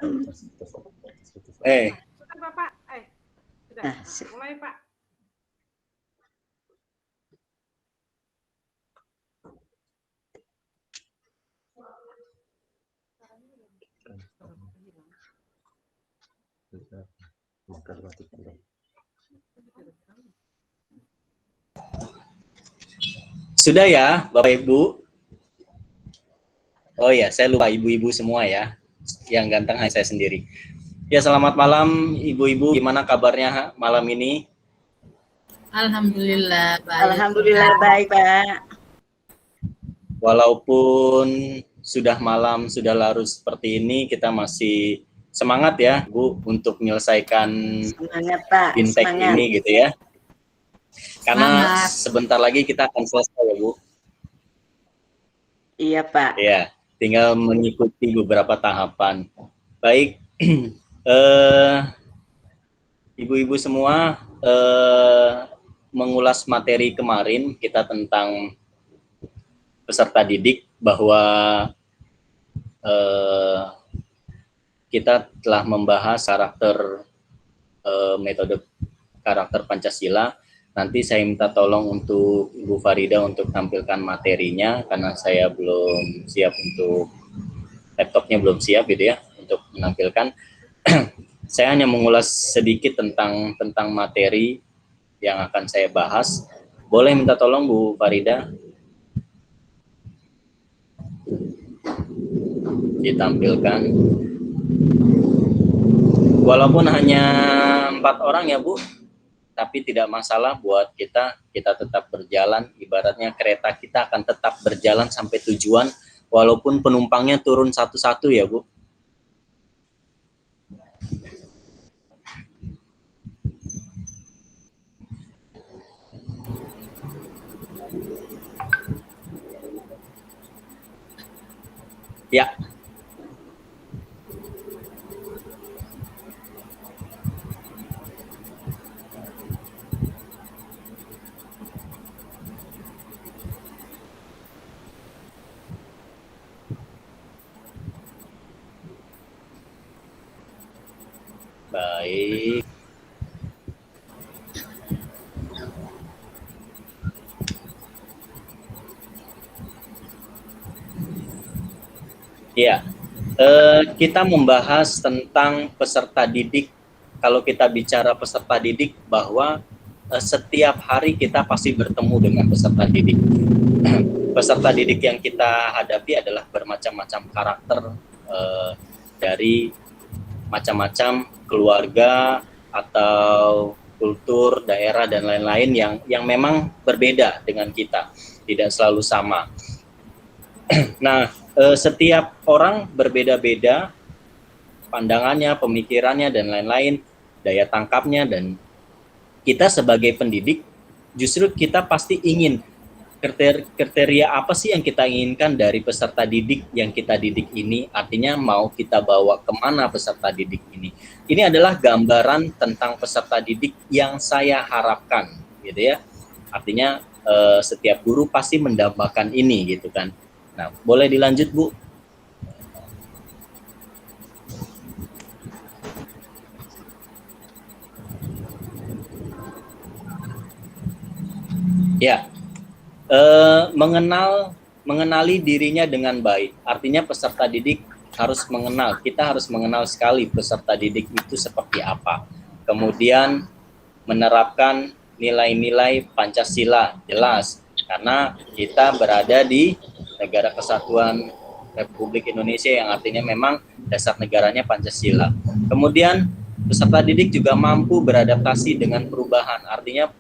Sudah, Pak. Sudah. Mulai, Pak. Sudah ya, Bapak Ibu? Oh ya, saya lupa ibu-ibu semua ya. Yang ganteng hanya saya sendiri. Ya, selamat malam Ibu-ibu. Gimana kabarnya malam ini? Alhamdulillah baik. Alhamdulillah baik, Pak. Walaupun sudah malam, sudah larut seperti ini, kita masih semangat ya, Bu, untuk menyelesaikan Semangat, Pak. fintech Semangat. ini gitu ya. Karena Semangat. sebentar lagi kita akan selesai ya, Bu. Iya, Pak. Ya, tinggal mengikuti beberapa tahapan. Baik, ibu-ibu semua, mengulas materi kemarin kita tentang peserta didik, bahwa kita telah membahas karakter metode karakter Pancasila. Nanti saya minta tolong untuk Ibu Farida untuk tampilkan materinya, karena saya belum siap untuk laptopnya, belum siap gitu ya untuk menampilkan. Saya hanya mengulas sedikit tentang materi yang akan saya bahas. Boleh minta tolong Bu Farida ditampilkan. Walaupun hanya 4 orang ya Bu, tapi tidak masalah buat kita tetap berjalan. Ibaratnya kereta kita akan tetap berjalan sampai tujuan, walaupun penumpangnya turun satu-satu ya Bu. Ya. Baik. Ya, kita membahas tentang peserta didik. Kalau kita bicara peserta didik, bahwa setiap hari kita pasti bertemu dengan peserta didik. Peserta didik yang kita hadapi adalah bermacam-macam karakter, dari macam-macam keluarga atau kultur, daerah dan lain-lain yang memang berbeda dengan kita, tidak selalu sama. Nah, setiap orang berbeda-beda pandangannya, pemikirannya dan lain-lain, daya tangkapnya, dan kita sebagai pendidik justru kita pasti ingin kriteria apa sih yang kita inginkan dari peserta didik yang kita didik ini. Artinya mau kita bawa kemana peserta didik ini. Ini adalah gambaran tentang peserta didik yang saya harapkan gitu ya. Artinya setiap guru pasti mendambakan ini gitu kan. Nah, boleh dilanjut Bu. Ya, mengenali dirinya dengan baik. Artinya peserta didik harus mengenal, kita harus mengenal sekali peserta didik itu seperti apa. Kemudian menerapkan nilai-nilai Pancasila, jelas, karena kita berada di Negara Kesatuan Republik Indonesia yang artinya memang dasar negaranya Pancasila. Kemudian peserta didik juga mampu beradaptasi dengan perubahan, artinya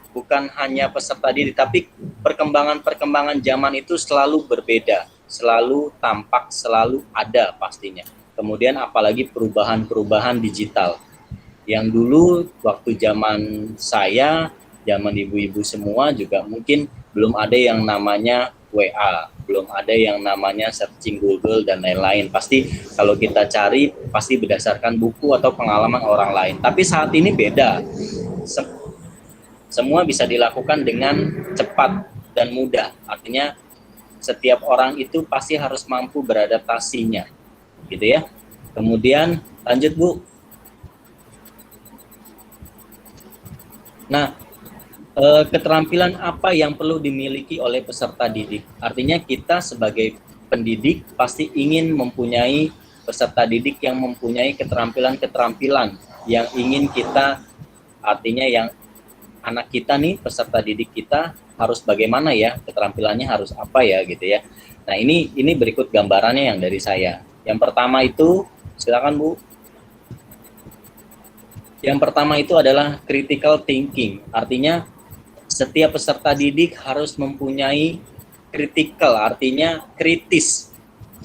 bukan hanya peserta didik, tapi perkembangan zaman itu selalu berbeda, selalu tampak, selalu ada pastinya. Kemudian apalagi perubahan digital. Yang dulu waktu zaman saya, zaman ibu-ibu semua juga mungkin belum ada yang namanya WA, belum ada yang namanya searching Google dan lain-lain. Pasti kalau kita cari pasti berdasarkan buku atau pengalaman orang lain. Tapi saat ini beda. Semua bisa dilakukan dengan cepat dan mudah. Artinya setiap orang itu pasti harus mampu beradaptasinya, gitu ya. Kemudian lanjut Bu. Nah, keterampilan apa yang perlu dimiliki oleh peserta didik? Artinya kita sebagai pendidik pasti ingin mempunyai peserta didik yang mempunyai keterampilan-keterampilan yang ingin kita, artinya yang anak kita nih, peserta didik kita harus bagaimana ya, keterampilannya harus apa ya gitu ya. Nah ini berikut gambarannya yang dari saya. Yang pertama itu, silakan Bu. Yang pertama itu adalah critical thinking, artinya setiap peserta didik harus mempunyai critical, artinya kritis.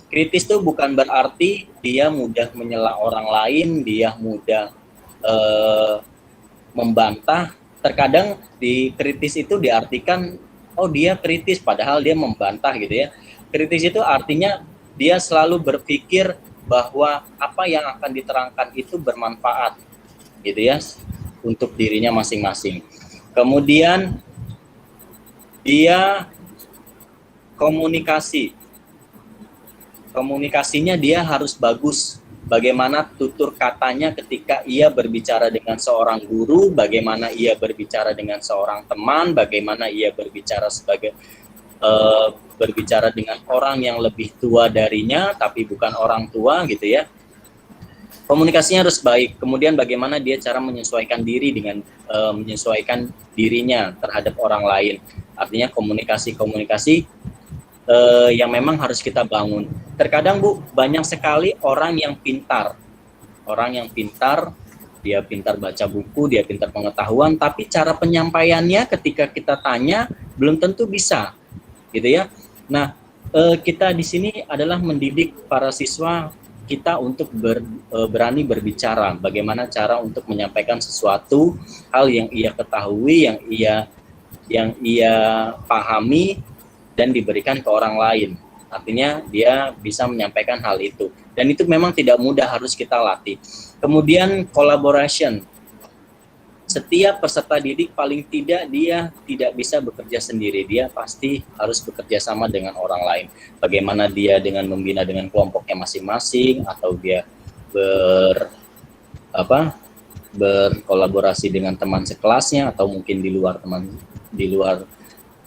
Kritis itu bukan berarti dia mudah menyela orang lain, dia mudah membantah. Terkadang di kritis itu diartikan, oh dia kritis padahal dia membantah gitu ya. Kritis itu artinya dia selalu berpikir bahwa apa yang akan diterangkan itu bermanfaat gitu ya untuk dirinya masing-masing. Kemudian dia komunikasinya dia harus bagus. Bagaimana tutur katanya ketika ia berbicara dengan seorang guru, bagaimana ia berbicara dengan seorang teman, bagaimana ia berbicara berbicara dengan orang yang lebih tua darinya tapi bukan orang tua gitu ya. Komunikasinya harus baik. Kemudian bagaimana dia cara menyesuaikan diri dengan menyesuaikan dirinya terhadap orang lain. Artinya komunikasi yang memang harus kita bangun. Terkadang Bu, banyak sekali orang yang pintar, dia pintar baca buku, dia pintar pengetahuan, tapi cara penyampaiannya ketika kita tanya belum tentu bisa, gitu ya. Nah, kita di sini adalah mendidik para siswa kita untuk berani berbicara, bagaimana cara untuk menyampaikan sesuatu hal yang ia ketahui, yang ia pahami dan diberikan ke orang lain. Artinya dia bisa menyampaikan hal itu. Dan itu memang tidak mudah, harus kita latih. Kemudian collaboration. Setiap peserta didik paling tidak dia tidak bisa bekerja sendiri. Dia pasti harus bekerja sama dengan orang lain. Bagaimana dia dengan membina dengan kelompoknya masing-masing, atau dia berkolaborasi dengan teman sekelasnya, atau mungkin di luar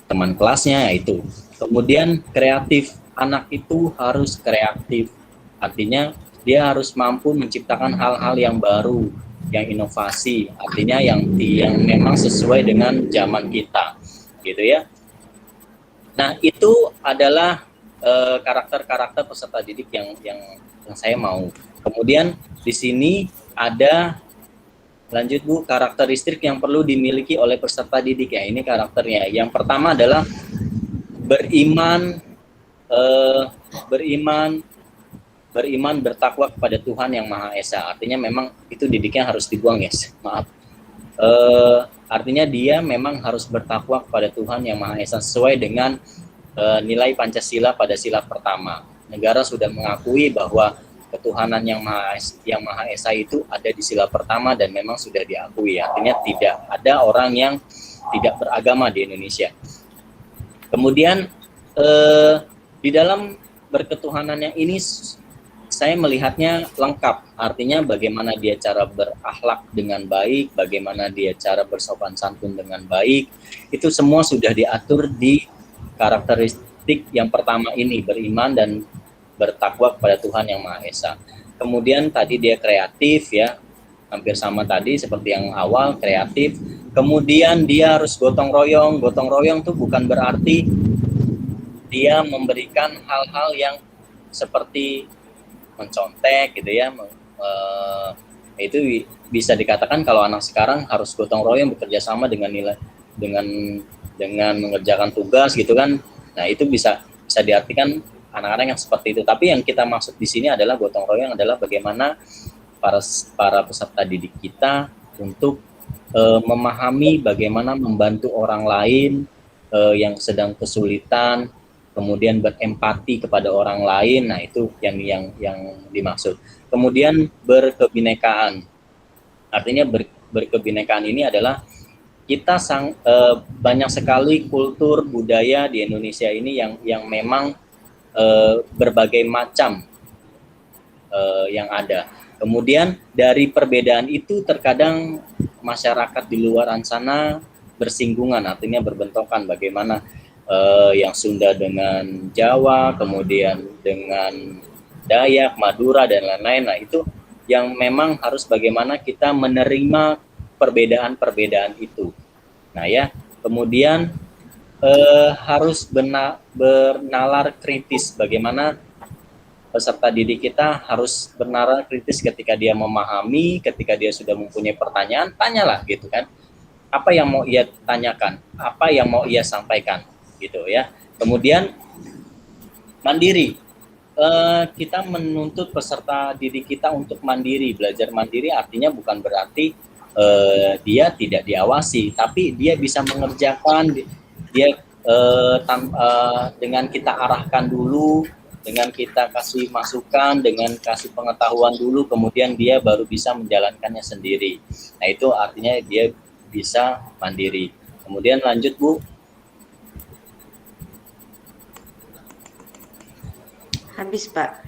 teman kelasnya, itu. Kemudian kreatif, anak itu harus kreatif, artinya dia harus mampu menciptakan hal-hal yang baru, yang inovasi, artinya yang memang sesuai dengan zaman kita, gitu ya. Nah itu adalah karakter-karakter peserta didik yang saya mau. Kemudian di sini ada, lanjut Bu, karakteristik yang perlu dimiliki oleh peserta didik ya. Ini karakternya. Yang pertama adalah beriman, bertakwa kepada Tuhan yang Maha Esa. Artinya memang itu didiknya harus dibuang, guys. Maaf. Artinya dia memang harus bertakwa kepada Tuhan yang Maha Esa sesuai dengan nilai Pancasila pada sila pertama. Negara sudah mengakui bahwa ketuhanan yang Maha Esa itu ada di sila pertama dan memang sudah diakui. Artinya tidak ada orang yang tidak beragama di Indonesia. Kemudian di dalam berketuhanan yang ini saya melihatnya lengkap. Artinya bagaimana dia cara berakhlak dengan baik, bagaimana dia cara bersopan santun dengan baik, itu semua sudah diatur di karakteristik yang pertama ini, beriman dan bertakwa kepada Tuhan yang Maha Esa. Kemudian tadi dia kreatif ya, hampir sama tadi seperti yang awal, kreatif. Kemudian dia harus gotong royong. Gotong royong itu bukan berarti dia memberikan hal-hal yang seperti mencontek gitu ya. Itu bisa dikatakan kalau anak sekarang harus gotong royong, bekerja sama dengan mengerjakan tugas gitu kan. Nah, itu bisa diartikan anak-anak yang seperti itu. Tapi yang kita maksud di sini adalah gotong royong adalah bagaimana para peserta didik kita untuk memahami bagaimana membantu orang lain yang sedang kesulitan, kemudian berempati kepada orang lain. Nah, itu yang dimaksud. Kemudian berkebinekaan. Artinya berkebinekaan ini adalah kita banyak sekali kultur budaya di Indonesia ini yang memang berbagai macam yang ada. Kemudian dari perbedaan itu terkadang masyarakat di luar sana bersinggungan, artinya berbentrokan bagaimana yang Sunda dengan Jawa, kemudian dengan Dayak, Madura, dan lain-lain. Nah, itu yang memang harus bagaimana kita menerima perbedaan-perbedaan itu. Nah ya, kemudian harus bernalar kritis, bagaimana peserta didik kita harus bernalar kritis ketika dia memahami, ketika dia sudah mempunyai pertanyaan, tanyalah gitu kan. Apa yang mau ia tanyakan, apa yang mau ia sampaikan gitu ya. Kemudian mandiri. Kita menuntut peserta didik kita untuk mandiri. Belajar mandiri artinya bukan berarti dia tidak diawasi, tapi dia bisa mengerjakan, dia dengan kita arahkan dulu, dengan kita kasih masukan, dengan kasih pengetahuan dulu, kemudian dia baru bisa menjalankannya sendiri. Nah, itu artinya dia bisa mandiri. Kemudian lanjut, Bu. Habis, Pak.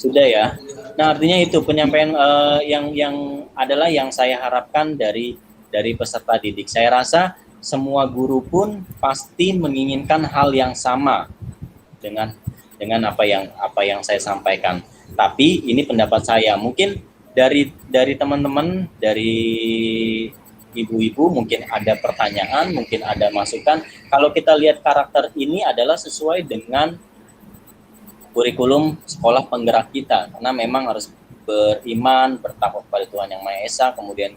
Sudah ya. Nah, artinya itu penyampaian yang adalah yang saya harapkan dari peserta didik. Saya rasa semua guru pun pasti menginginkan hal yang sama dengan apa yang saya sampaikan. Tapi ini pendapat saya. Mungkin dari teman-teman, dari ibu-ibu mungkin ada pertanyaan, mungkin ada masukan. Kalau kita lihat karakter ini adalah sesuai dengan kurikulum sekolah penggerak kita, karena memang harus beriman, bertakwa kepada Tuhan Yang Maha Esa, kemudian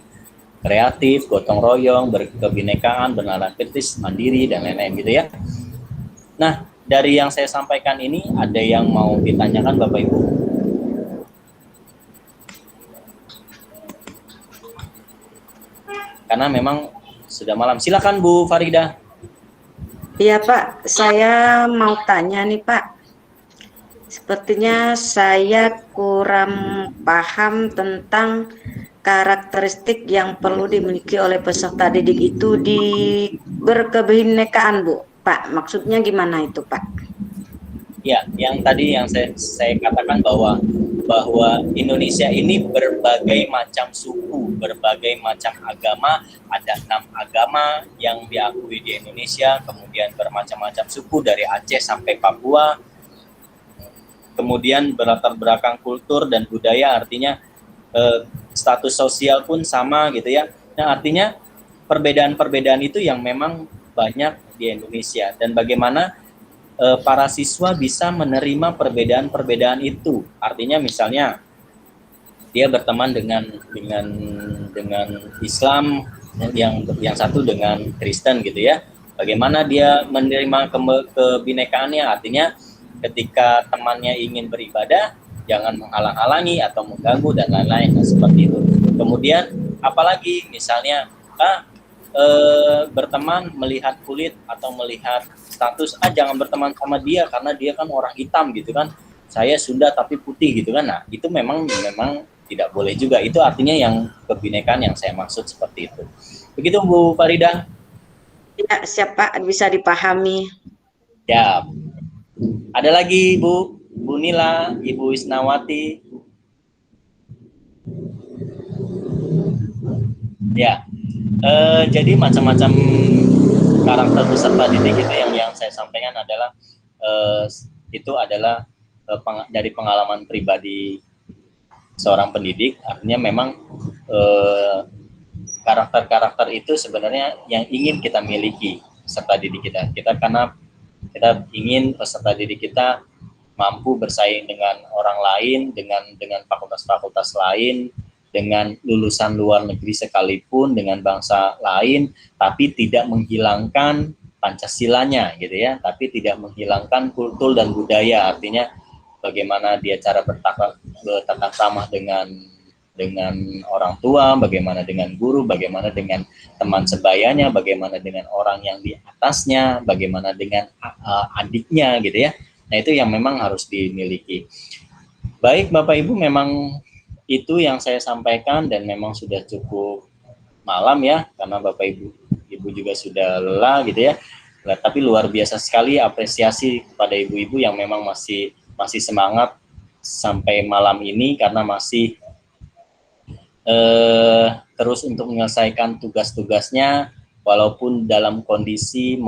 kreatif, gotong royong, berkebinekaan, bernalar kritis, mandiri, dan lain-lain gitu ya. Nah, dari yang saya sampaikan ini, ada yang mau ditanyakan Bapak Ibu? Karena memang sudah malam. Silakan Bu Farida. Iya Pak, saya mau tanya nih Pak. Sepertinya saya kurang paham tentang karakteristik yang perlu dimiliki oleh peserta didik itu di berkebinekaan, Bu. Pak, maksudnya gimana itu, Pak? Ya, yang tadi yang saya katakan bahwa Indonesia ini berbagai macam suku, berbagai macam agama, ada 6 agama yang diakui di Indonesia, kemudian bermacam-macam suku dari Aceh sampai Papua. Kemudian berlatar belakang kultur dan budaya, artinya status sosial pun sama gitu ya. Nah, artinya perbedaan-perbedaan itu yang memang banyak di Indonesia, dan bagaimana para siswa bisa menerima perbedaan-perbedaan itu. Artinya misalnya dia berteman dengan Islam, yang satu dengan Kristen gitu ya. Bagaimana dia menerima kebinekaannya, artinya ketika temannya ingin beribadah, jangan menghalang-halangi atau mengganggu dan lain-lain. Nah, seperti itu. Kemudian apalagi misalnya berteman melihat kulit atau melihat status, jangan berteman sama dia karena dia kan orang hitam gitu kan, saya Sunda tapi putih gitu kan. Nah, itu memang tidak boleh juga. Itu artinya yang kebinekaan yang saya maksud seperti itu. Begitu Bu Farida? Ya, siapa bisa dipahami. Ya. Ada lagi Bu Nila, Ibu Wisnawati. Ya, jadi macam-macam karakter peserta didik itu yang saya sampaikan adalah itu adalah dari pengalaman pribadi seorang pendidik. Artinya memang karakter-karakter itu sebenarnya yang ingin kita miliki peserta didik kita. Karena kita ingin peserta didik kita mampu bersaing dengan orang lain, dengan fakultas-fakultas lain, dengan lulusan luar negeri sekalipun, dengan bangsa lain, tapi tidak menghilangkan Pancasilanya gitu ya, tapi tidak menghilangkan kultur dan budaya. Artinya bagaimana dia cara bertatap ramah dengan orang tua, bagaimana dengan guru, bagaimana dengan teman sebayanya, bagaimana dengan orang yang di atasnya, bagaimana dengan adiknya gitu ya. Nah, itu yang memang harus dimiliki. Baik Bapak Ibu, memang itu yang saya sampaikan dan memang sudah cukup malam ya, karena Bapak Ibu juga sudah lelah gitu ya. Nah, tapi luar biasa sekali apresiasi kepada ibu-ibu yang memang masih semangat sampai malam ini karena masih terus untuk menyelesaikan tugas-tugasnya walaupun dalam kondisi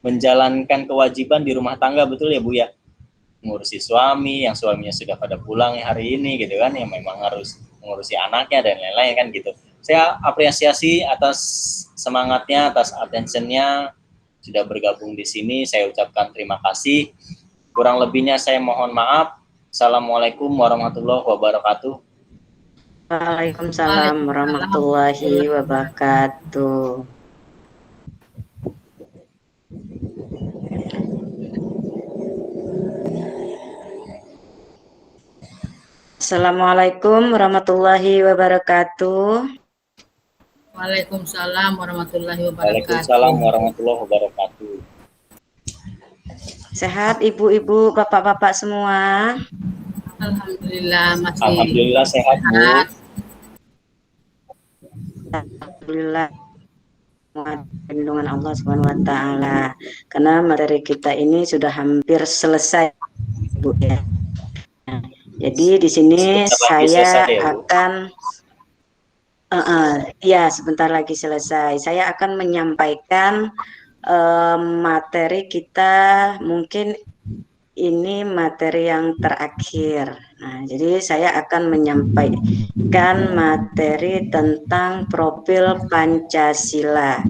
menjalankan kewajiban di rumah tangga, betul ya Bu ya, mengurusi suami yang suaminya sudah pada pulang hari ini gitu kan, yang memang harus mengurusi anaknya dan lain-lain kan gitu. Saya apresiasi atas semangatnya, atas attentionnya sudah bergabung di sini. Saya ucapkan terima kasih. Kurang lebihnya saya mohon maaf. Assalamualaikum warahmatullahi wabarakatuh. Waalaikumsalam warahmatullahi wabarakatuh. Assalamualaikum warahmatullahi wabarakatuh. Waalaikumsalam warahmatullahi wabarakatuh. Waalaikumsalam warahmatullahi wabarakatuh. Sehat ibu-ibu, bapak-bapak semua? Alhamdulillah masih. Alhamdulillah sehat Bu. Alhamdulillah. Perlindungan Allah Subhanahu wa taala. Karena materi kita ini sudah hampir selesai, Bu ya. Nah, jadi di sini saya akan sebentar lagi selesai. Saya akan menyampaikan materi kita, mungkin ini materi yang terakhir. Nah, jadi saya akan menyampaikan materi tentang profil Pancasila.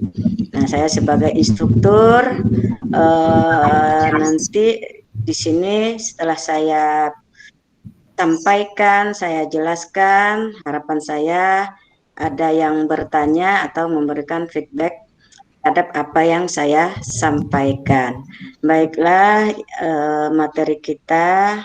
Nah, saya sebagai instruktur nanti di sini setelah saya sampaikan, saya jelaskan, harapan saya ada yang bertanya atau memberikan feedback terhadap apa yang saya sampaikan. Baiklah, materi kita.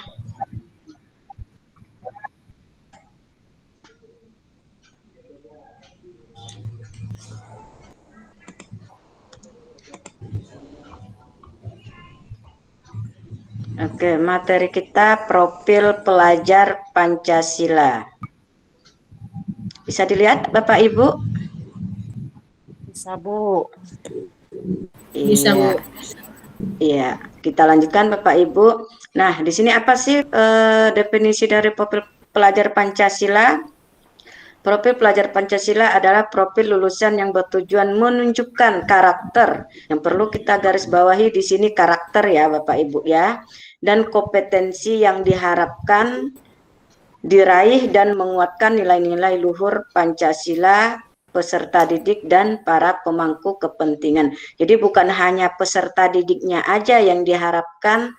Oke, materi kita profil pelajar Pancasila. Bisa dilihat Bapak Ibu? Bisa Bu. Bisa Bu. Iya, kita lanjutkan Bapak Ibu. Nah, di sini apa sih definisi dari profil pelajar Pancasila? Profil pelajar Pancasila adalah profil lulusan yang bertujuan menunjukkan karakter. Yang perlu kita garis bawahi di sini karakter ya Bapak Ibu ya. Dan kompetensi yang diharapkan diraih dan menguatkan nilai-nilai luhur Pancasila, peserta didik dan para pemangku kepentingan. Jadi bukan hanya peserta didiknya aja yang diharapkan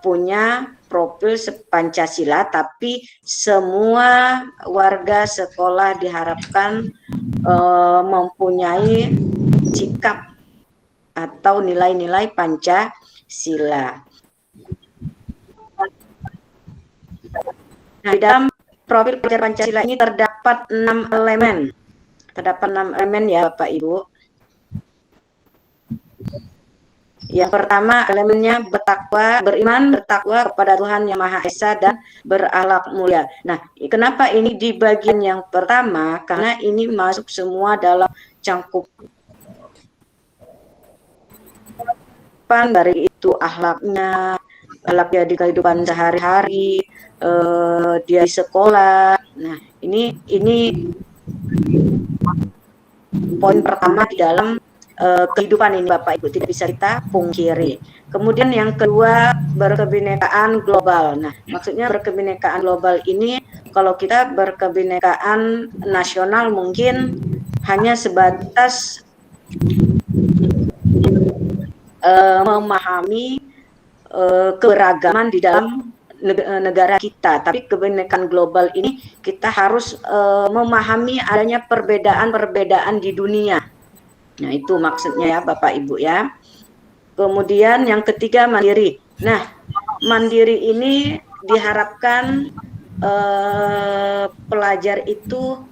punya profil Pancasila, tapi semua warga sekolah diharapkan mempunyai sikap atau nilai-nilai Pancasila. Nah, di dalam profil pelajar Pancasila ini terdapat 6 elemen. Terdapat 6 elemen ya Bapak Ibu. Yang pertama elemennya bertakwa, beriman, bertakwa kepada Tuhan Yang Maha Esa dan berakhlak mulia. Nah, kenapa ini di bagian yang pertama? Karena ini masuk semua dalam cangkupan dari itu akhlaknya di kehidupan sehari-hari, dia di sekolah. Nah, ini poin pertama di dalam kehidupan ini Bapak Ibu, tidak bisa kita pungkiri. Kemudian yang kedua, berkebinekaan global. Nah, maksudnya berkebinekaan global ini, kalau kita berkebinekaan nasional mungkin hanya sebatas memahami keberagaman di dalam negara kita, tapi kebinekaan global ini kita harus memahami adanya perbedaan-perbedaan di dunia. Nah, itu maksudnya ya Bapak Ibu ya. Kemudian yang ketiga, mandiri. Nah, mandiri ini diharapkan pelajar itu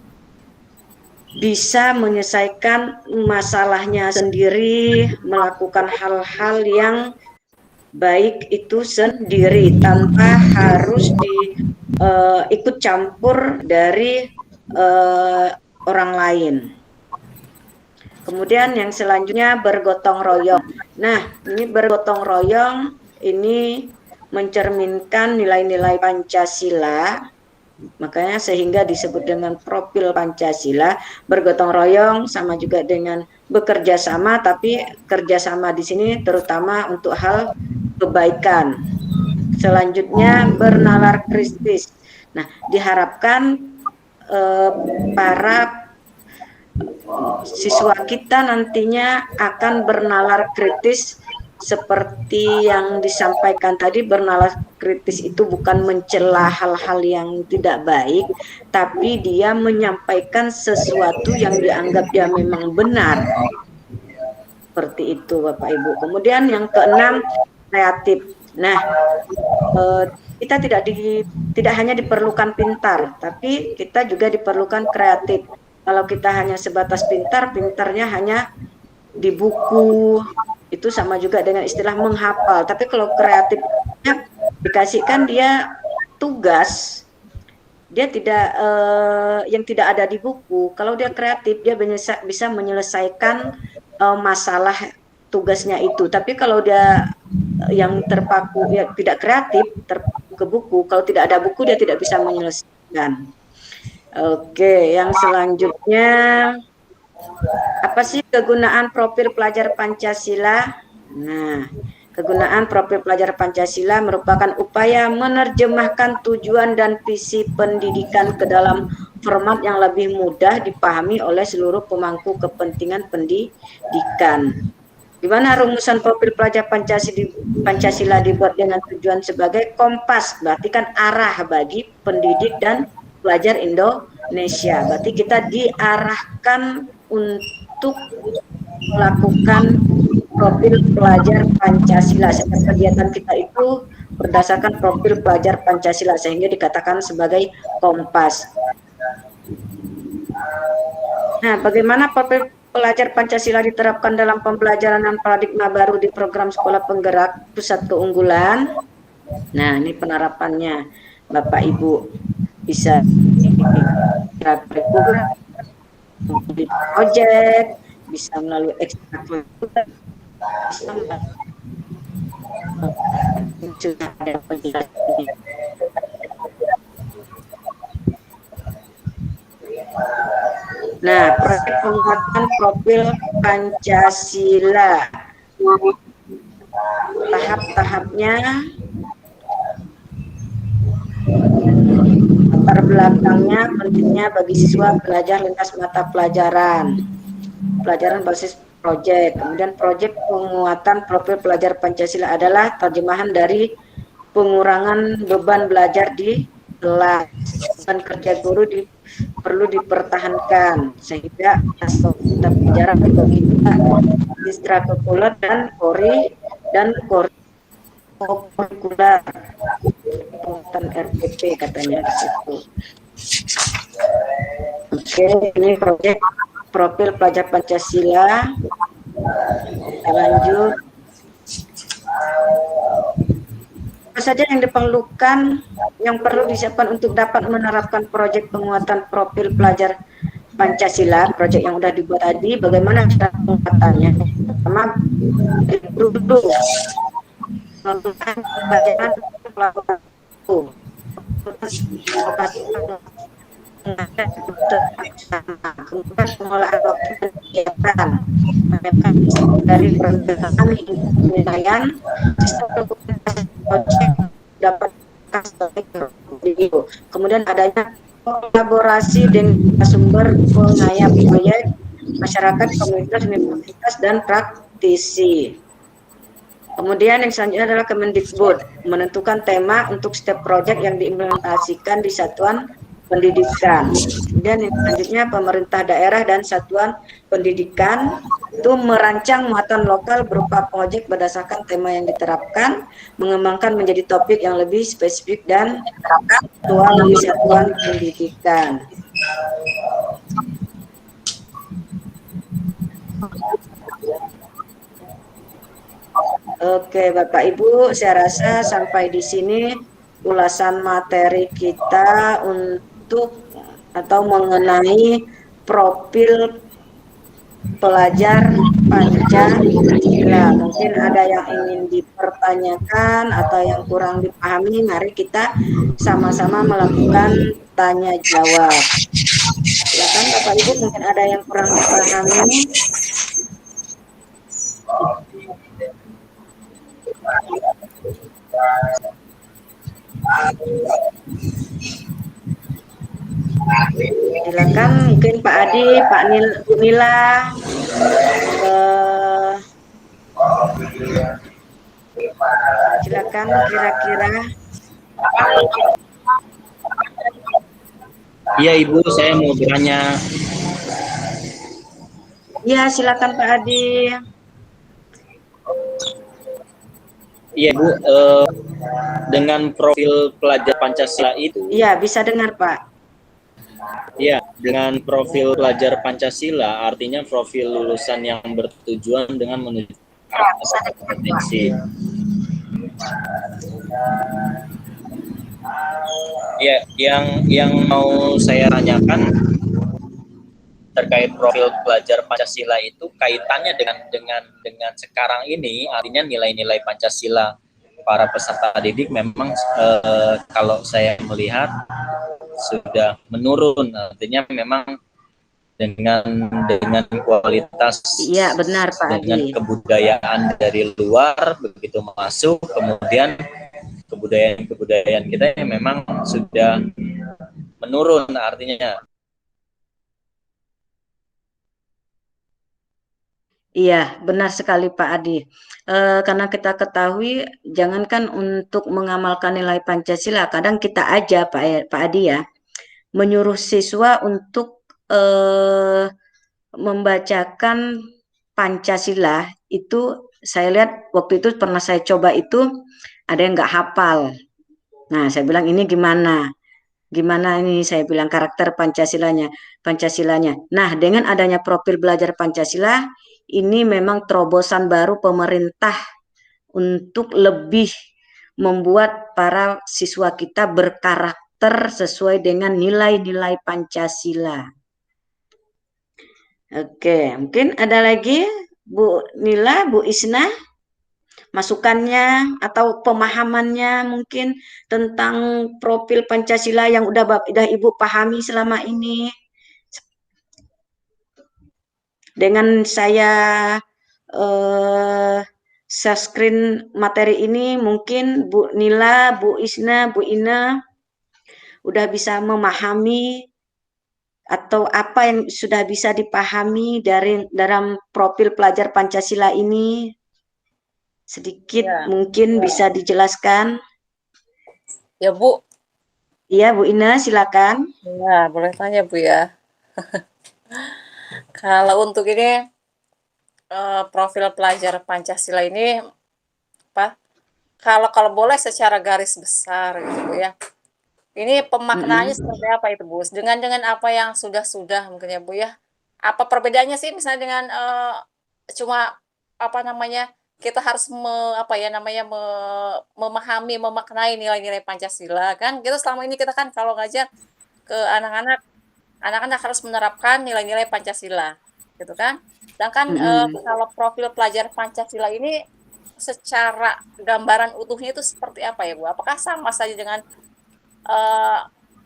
bisa menyelesaikan masalahnya sendiri, melakukan hal-hal yang baik itu sendiri tanpa harus ikut campur dari orang lain. Kemudian yang selanjutnya bergotong royong. Nah, ini bergotong royong ini mencerminkan nilai-nilai Pancasila, makanya sehingga disebut dengan profil Pancasila, bergotong royong sama juga dengan bekerja sama, tapi kerjasama di sini terutama untuk hal kebaikan. Selanjutnya bernalar kritis. Nah, diharapkan para siswa kita nantinya akan bernalar kritis seperti yang disampaikan tadi. Bernalar kritis itu bukan mencela hal-hal yang tidak baik, tapi dia menyampaikan sesuatu yang dianggap dia memang benar. Seperti itu Bapak Ibu. Kemudian yang keenam, kreatif. Nah, kita tidak hanya diperlukan pintar, tapi kita juga diperlukan kreatif. Kalau kita hanya sebatas pintar, pintarnya hanya di buku, itu sama juga dengan istilah menghafal. Tapi kalau kreatifnya dikasihkan dia tugas, dia tidak yang tidak ada di buku. Kalau dia kreatif, dia bisa menyelesaikan masalah tugasnya itu. Tapi kalau dia yang terpaku, ya tidak kreatif, terpaku ke buku, kalau tidak ada buku dia tidak bisa menyelesaikan. Oke, yang selanjutnya, apa sih kegunaan profil pelajar Pancasila? Nah, kegunaan profil pelajar Pancasila merupakan upaya menerjemahkan tujuan dan visi pendidikan ke dalam format yang lebih mudah dipahami oleh seluruh pemangku kepentingan pendidikan. Di mana rumusan profil pelajar Pancasila dibuat dengan tujuan sebagai kompas, berarti kan arah bagi pendidik dan pelajar Indonesia. Berarti kita diarahkan untuk melakukan profil pelajar Pancasila. Kegiatan kita itu berdasarkan profil pelajar Pancasila, sehingga dikatakan sebagai kompas. Nah, bagaimana profil pelajar Pancasila diterapkan dalam pembelajaran dan paradigma baru di program sekolah penggerak pusat keunggulan? Nah, ini penerapannya, Bapak Ibu. Bisa program, project, bisa melalui ekstrakurikuler, bisa ada penjelasan. Nah, proyek penguatan profil Pancasila, tahap-tahapnya, latar belakangnya, pentingnya bagi siswa belajar lintas mata pelajaran basis proyek. Kemudian proyek penguatan profil pelajar Pancasila adalah terjemahan dari pengurangan beban belajar di kelas. Beban kerja guru perlu dipertahankan sehingga pelajaran dibagi ekstrakurikuler dan kurikuler, penguatan RPP katanya di situ. Oke, ini proyek profil pelajar Pancasila. Lanjut. Apa saja yang diperlukan, yang perlu disiapkan untuk dapat menerapkan proyek penguatan profil pelajar Pancasila, proyek yang sudah dibuat tadi, bagaimana cara penguatannya? Pertama, dulu melakukan pembelajaran pelakuan kemudian pengolahan waktu kegiatan dari perencanaan hingga penilaian sistem dokumentasi proyek dapat kemudian adanya kolaborasi dengan sumber pengayap proyek, masyarakat, komunitas, universitas, dan praktisi. Kemudian yang selanjutnya adalah Kemendikbud menentukan tema untuk setiap proyek yang diimplementasikan di satuan pendidikan. Kemudian yang selanjutnya pemerintah daerah dan satuan pendidikan itu merancang muatan lokal berupa proyek berdasarkan tema yang diterapkan, mengembangkan menjadi topik yang lebih spesifik dan aktual di satuan pendidikan. Oke, Bapak Ibu, saya rasa sampai di sini ulasan materi kita untuk atau mengenai profil pelajar Pancasila. Mungkin ada yang ingin dipertanyakan atau yang kurang dipahami, mari kita sama-sama melakukan tanya jawab. Silakan Bapak Ibu, mungkin ada yang kurang dipahami. Silakan mungkin Pak Adi, Pak Bu Nila. Silakan kira-kira. Iya Ibu, saya mau bertanya. Iya, silakan Pak Adi. Iya Bu, dengan profil pelajar Pancasila itu. Iya, bisa dengar Pak. Ya, dengan profil pelajar Pancasila, artinya profil lulusan yang bertujuan dengan menuju kompetensi. Ya, yang mau saya tanyakan terkait profil pelajar Pancasila itu kaitannya dengan sekarang ini, artinya nilai-nilai Pancasila para peserta didik memang kalau saya melihat sudah menurun, artinya memang dengan kualitas, iya benar Pak dengan Adi, kebudayaan dari luar begitu masuk, kemudian kebudayaan kita yang memang sudah menurun, artinya. Iya, benar sekali Pak Adi. Karena kita ketahui, jangankan untuk mengamalkan nilai Pancasila, kadang kita aja Pak Adi ya, menyuruh siswa untuk membacakan Pancasila itu, saya lihat waktu itu pernah saya coba itu, ada yang nggak hafal. Nah, saya bilang ini gimana? Gimana ini saya bilang karakter Pancasilanya. Nah, dengan adanya profil belajar Pancasila, ini memang terobosan baru pemerintah untuk lebih membuat para siswa kita berkarakter sesuai dengan nilai-nilai Pancasila. Oke, mungkin ada lagi Bu Nila, Bu Isna, masukannya atau pemahamannya mungkin tentang profil Pancasila yang udah Ibu pahami selama ini. Dengan saya share screen materi ini, mungkin Bu Nila, Bu Isna, Bu Ina udah bisa memahami atau apa yang sudah bisa dipahami dari dalam profil pelajar Pancasila ini. Sedikit ya, mungkin bisa dijelaskan. Ya Bu. Iya Bu Ina, silakan. Ya, boleh tanya Bu ya. Kalau untuk ini profil pelajar Pancasila ini apa? Kalau boleh secara garis besar gitu Bu ya. Ini pemaknaannya seperti apa itu Bu? Dengan apa yang sudah mungkin ya Bu ya. Apa perbedaannya sih misalnya dengan cuma apa namanya? Kita harus memahami, memaknai nilai-nilai Pancasila kan. Kita selama ini kita kan kalau ngajar ke anak-anak harus menerapkan nilai-nilai Pancasila, gitu kan. Sedangkan kalau profil pelajar Pancasila ini secara gambaran utuhnya itu seperti apa ya Bu? Apakah sama saja dengan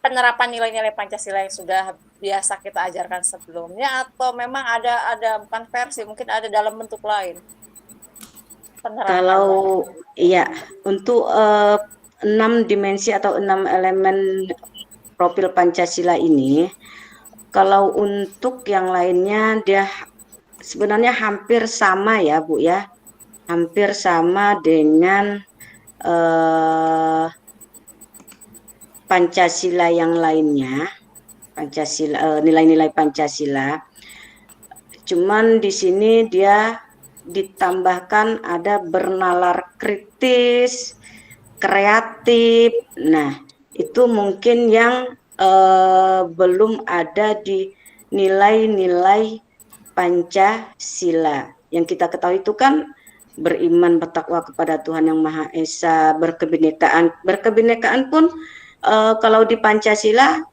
penerapan nilai-nilai Pancasila yang sudah biasa kita ajarkan sebelumnya, atau memang ada bukan versi, mungkin ada dalam bentuk lain? Kalau iya, untuk 6 dimensi atau 6 elemen profil Pancasila ini, kalau untuk yang lainnya dia sebenarnya hampir sama ya Bu ya, hampir sama dengan Pancasila yang lainnya, Pancasila, nilai-nilai Pancasila. Cuman di sini dia ditambahkan ada bernalar kritis, kreatif. Nah, itu mungkin yang belum ada di nilai-nilai Pancasila. Yang kita ketahui itu kan beriman, bertakwa kepada Tuhan Yang Maha Esa, berkebinekaan. Berkebinekaan pun kalau di Pancasila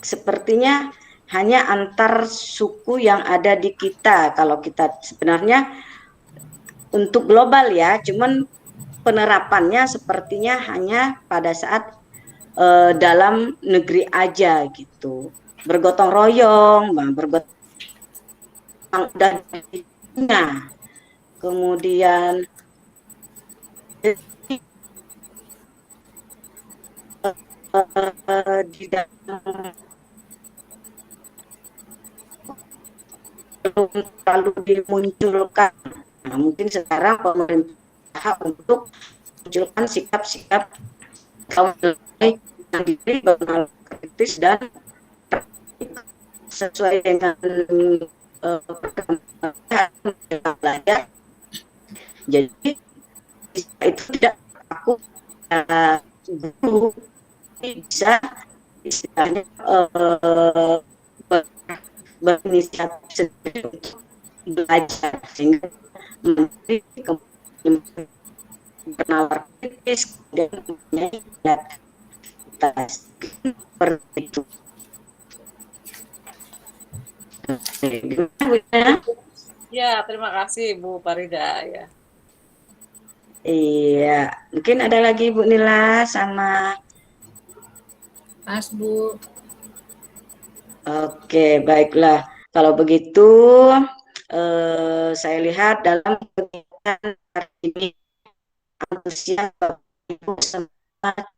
sepertinya hanya antar suku yang ada di kita. Kalau kita sebenarnya untuk global ya, cuman penerapannya sepertinya hanya pada saat dalam negeri aja gitu. Bergotong royong, bergotong dan kemudian di dalam belum terlalu dimunculkan. Nah, mungkin sekarang pemerintah untuk munculkan sikap-sikap kaum yang diri kritis dan sesuai dengan belajar. Jadi itu tidak aku guru bisa istilahnya berinisiatif sendiri untuk belajar sehingga menteri kemudian penawar kritis dan mempunyai seperti itu. Ya, terima kasih Bu Farida ya. Iya, mungkin ada lagi Bu Nila sama. Pas Bu. Oke, baiklah. Kalau begitu, saya lihat dalam kegiatan hari ini antusias Ibu semangat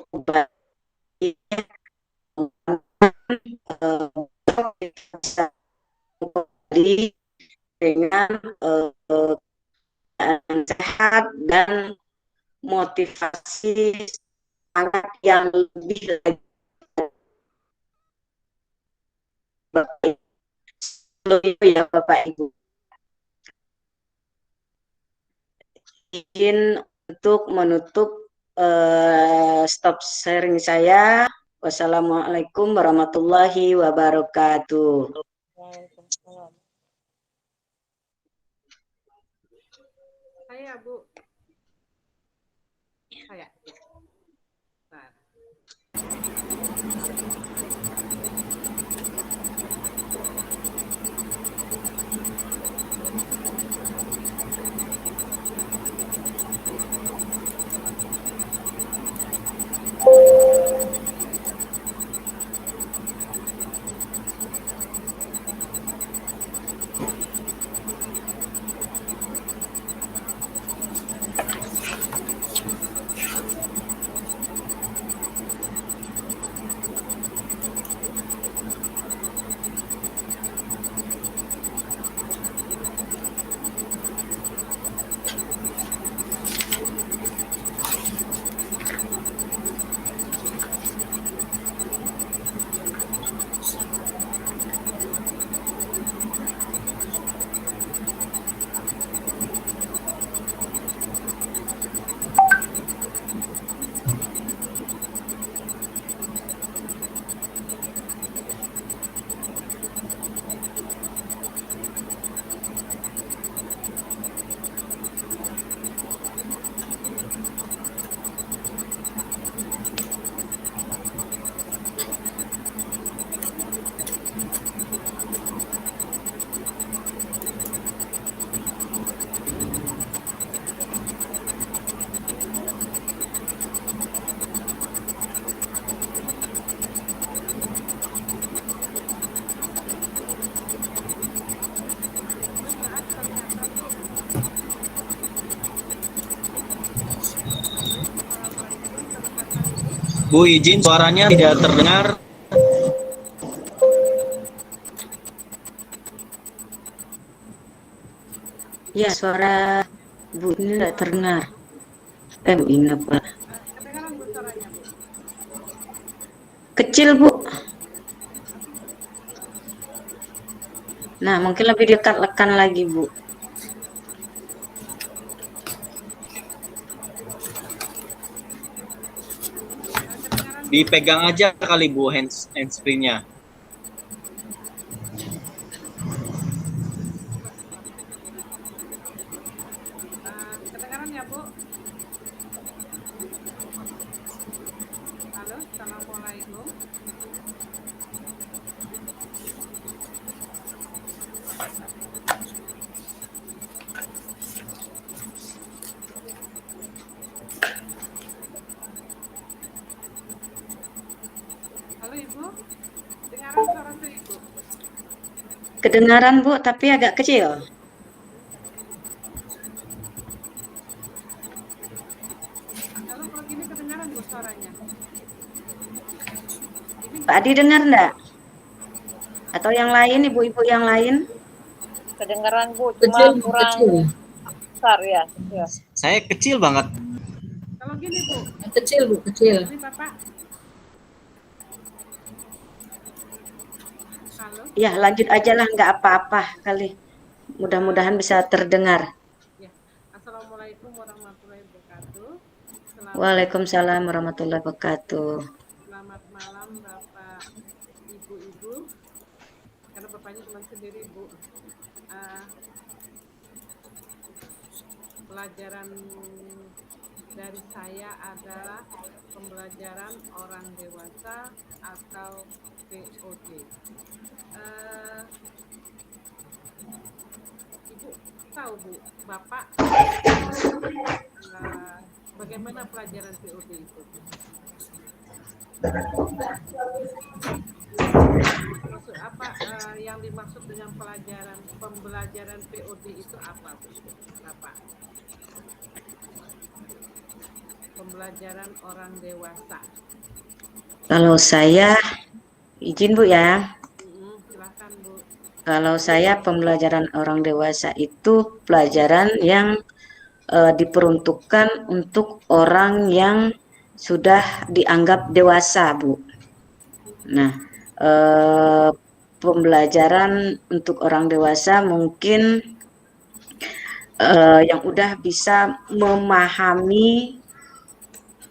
dengan sehat dan motivasi semangat yang lebih lagi. Ya Bapak Ibu, izin untuk menutup stop sharing saya. Wassalamualaikum warahmatullahi wabarakatuh. Waalaikumsalam. Saya Bu. Saya. Bentar. Bu, izin suaranya tidak terdengar. Ya, suara Bu ini tidak terdengar. Bu ini apa? Kedengaran Bu suaranya Bu. Kecil Bu. Nah, mungkin lebih dekat-lekan lagi Bu. Dipegang aja kali Bu handsfree-nya. Kedengaran ya Bu? Halo, Assalamualaikum. Kedengaran Bu, tapi agak kecil. Kalau gini kedengaran Bu suaranya. Pak Adi dengar enggak? Atau yang lain, ibu-ibu yang lain? Kedengeran Bu, cuma Kecil, Bu, kurang kecil. besar ya. Ya. Saya kecil banget. Kalau gini Bu, Kecil, Bu, kecil. ini Bapak. Halo, Ya, lanjut aja lah, nggak apa-apa kali. Mudah-mudahan bisa terdengar. ya. Assalamualaikum warahmatullahi wabarakatuh. Waalaikumsalam warahmatullahi wabarakatuh. Selamat malam Bapak, Ibu-ibu. Karena Bapaknya cuma sendiri Bu. Pelajaran dari saya adalah pembelajaran orang dewasa atau POD. Ibu tahu Bu, Bapak bagaimana pelajaran POD itu? Maksud apa yang dimaksud dengan pembelajaran POD itu apa Bu? Bapak? Pembelajaran orang dewasa. Kalau saya, izin Bu ya. Silakan Bu. Kalau saya pembelajaran orang dewasa itu pelajaran yang diperuntukkan untuk orang yang sudah dianggap dewasa, Bu. Nah, pembelajaran untuk orang dewasa mungkin yang udah bisa memahami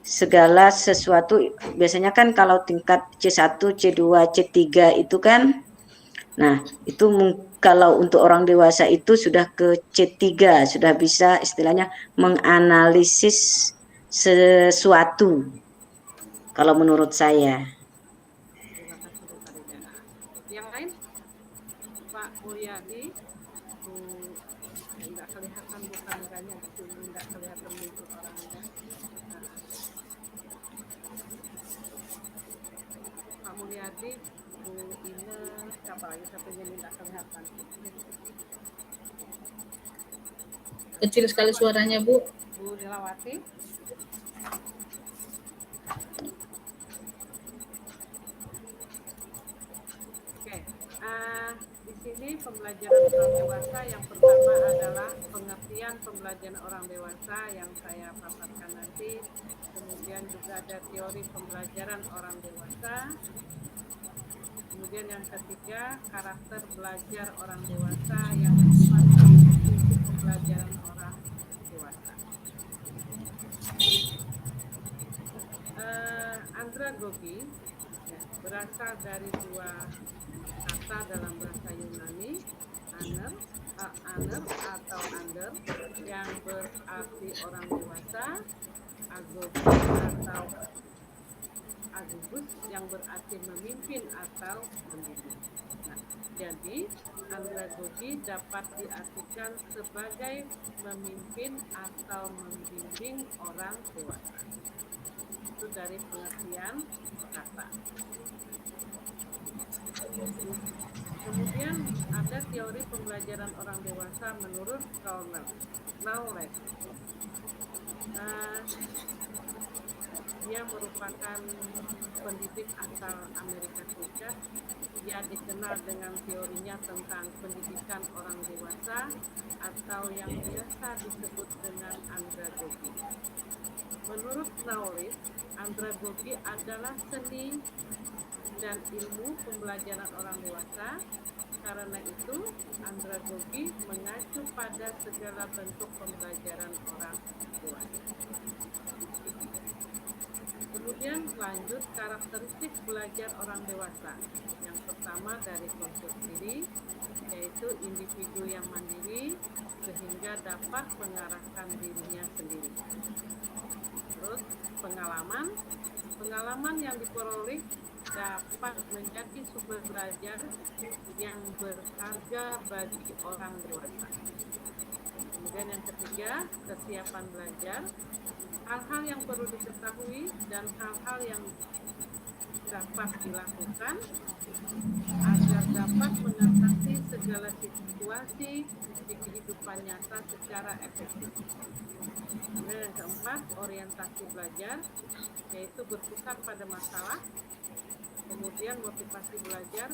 segala sesuatu. Biasanya kan kalau tingkat C1, C2, C3 itu kan, nah itu kalau untuk orang dewasa itu sudah ke C3, sudah bisa istilahnya menganalisis sesuatu kalau menurut saya. Terima kasih Bu Farida. Yang lain? Pak Mulyadi, Bu, nggak kelihatan Bu kameranya di sini, nggak kelihatan muncul orangnya. Pak Mulyadi, Bu Ine, siapa lagi satunya ini nggak kelihatan. Kecil sekali suaranya, Bu. Bu Nilawati. Oke, di sini pembelajaran orang dewasa yang pertama adalah pengertian pembelajaran orang dewasa yang saya paparkan nanti. Kemudian juga ada teori pembelajaran orang dewasa. Kemudian yang ketiga, karakter belajar orang dewasa. Yang keempat, prinsip pembelajaran orang dewasa. Andragogi ya, berasal dari dua kata dalam bahasa Yunani, aner atau under yang berarti orang dewasa, agogi atau agubus yang berarti memimpin atau mendidik. Nah, jadi andragogi dapat diartikan sebagai memimpin atau membimbing orang dewasa. Itu dari pengertian kata. Kemudian ada teori pembelajaran orang dewasa menurut Knowles. Dia merupakan pendidik asal Amerika Serikat. Dia dikenal dengan teorinya tentang pendidikan orang dewasa atau yang biasa disebut dengan andragogi. Menurut Knowles, andragogi adalah seni dan ilmu pembelajaran orang dewasa. Karena itu, andragogi mengacu pada segala bentuk pembelajaran orang dewasa. Kemudian lanjut karakteristik belajar orang dewasa. Yang pertama dari kontur diri, yaitu individu yang mandiri sehingga dapat mengarahkan dirinya sendiri. Terus pengalaman yang diperoleh dapat menjadi sumber belajar yang berharga bagi orang dewasa. Kemudian yang ketiga, kesiapan belajar. Hal-hal yang perlu diketahui dan hal-hal yang dapat dilakukan agar dapat mengatasi segala situasi di kehidupan nyata secara efektif. Kemudian yang keempat, orientasi belajar, yaitu berpusat pada masalah. Kemudian motivasi belajar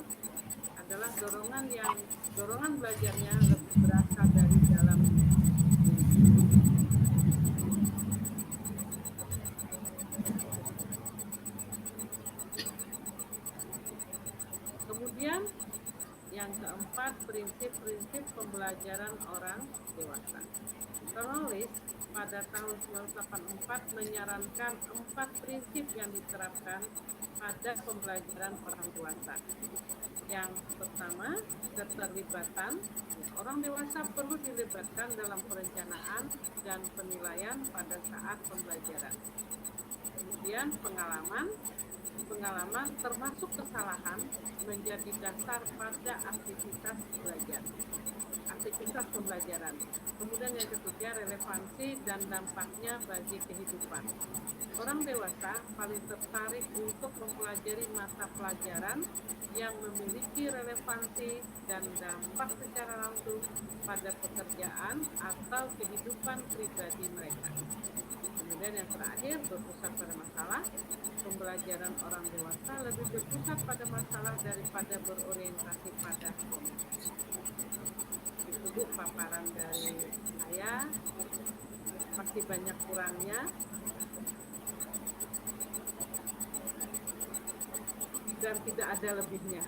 adalah dorongan belajarnya lebih berasal dari dalam diri. Kemudian yang keempat, prinsip-prinsip pembelajaran orang dewasa. Penulis pada tahun 1984 menyarankan 4 prinsip yang diterapkan pada pembelajaran orang dewasa. Yang pertama, keterlibatan. Orang dewasa perlu dilibatkan dalam perencanaan dan penilaian pada saat pembelajaran. Kemudian pengalaman termasuk kesalahan menjadi dasar pada aktivitas pembelajaran. Kemudian yang ketiga, relevansi dan dampaknya bagi kehidupan. Orang dewasa paling tertarik untuk mempelajari mata pelajaran yang memiliki relevansi dan dampak secara langsung pada pekerjaan atau kehidupan pribadi mereka. Kemudian yang terakhir, berpusat pada masalah. Pembelajaran orang dewasa lebih berpusat pada masalah daripada berorientasi pada komunikasi. Itu Bu paparan dari saya, masih banyak kurangnya. Dan tidak ada lebihnya.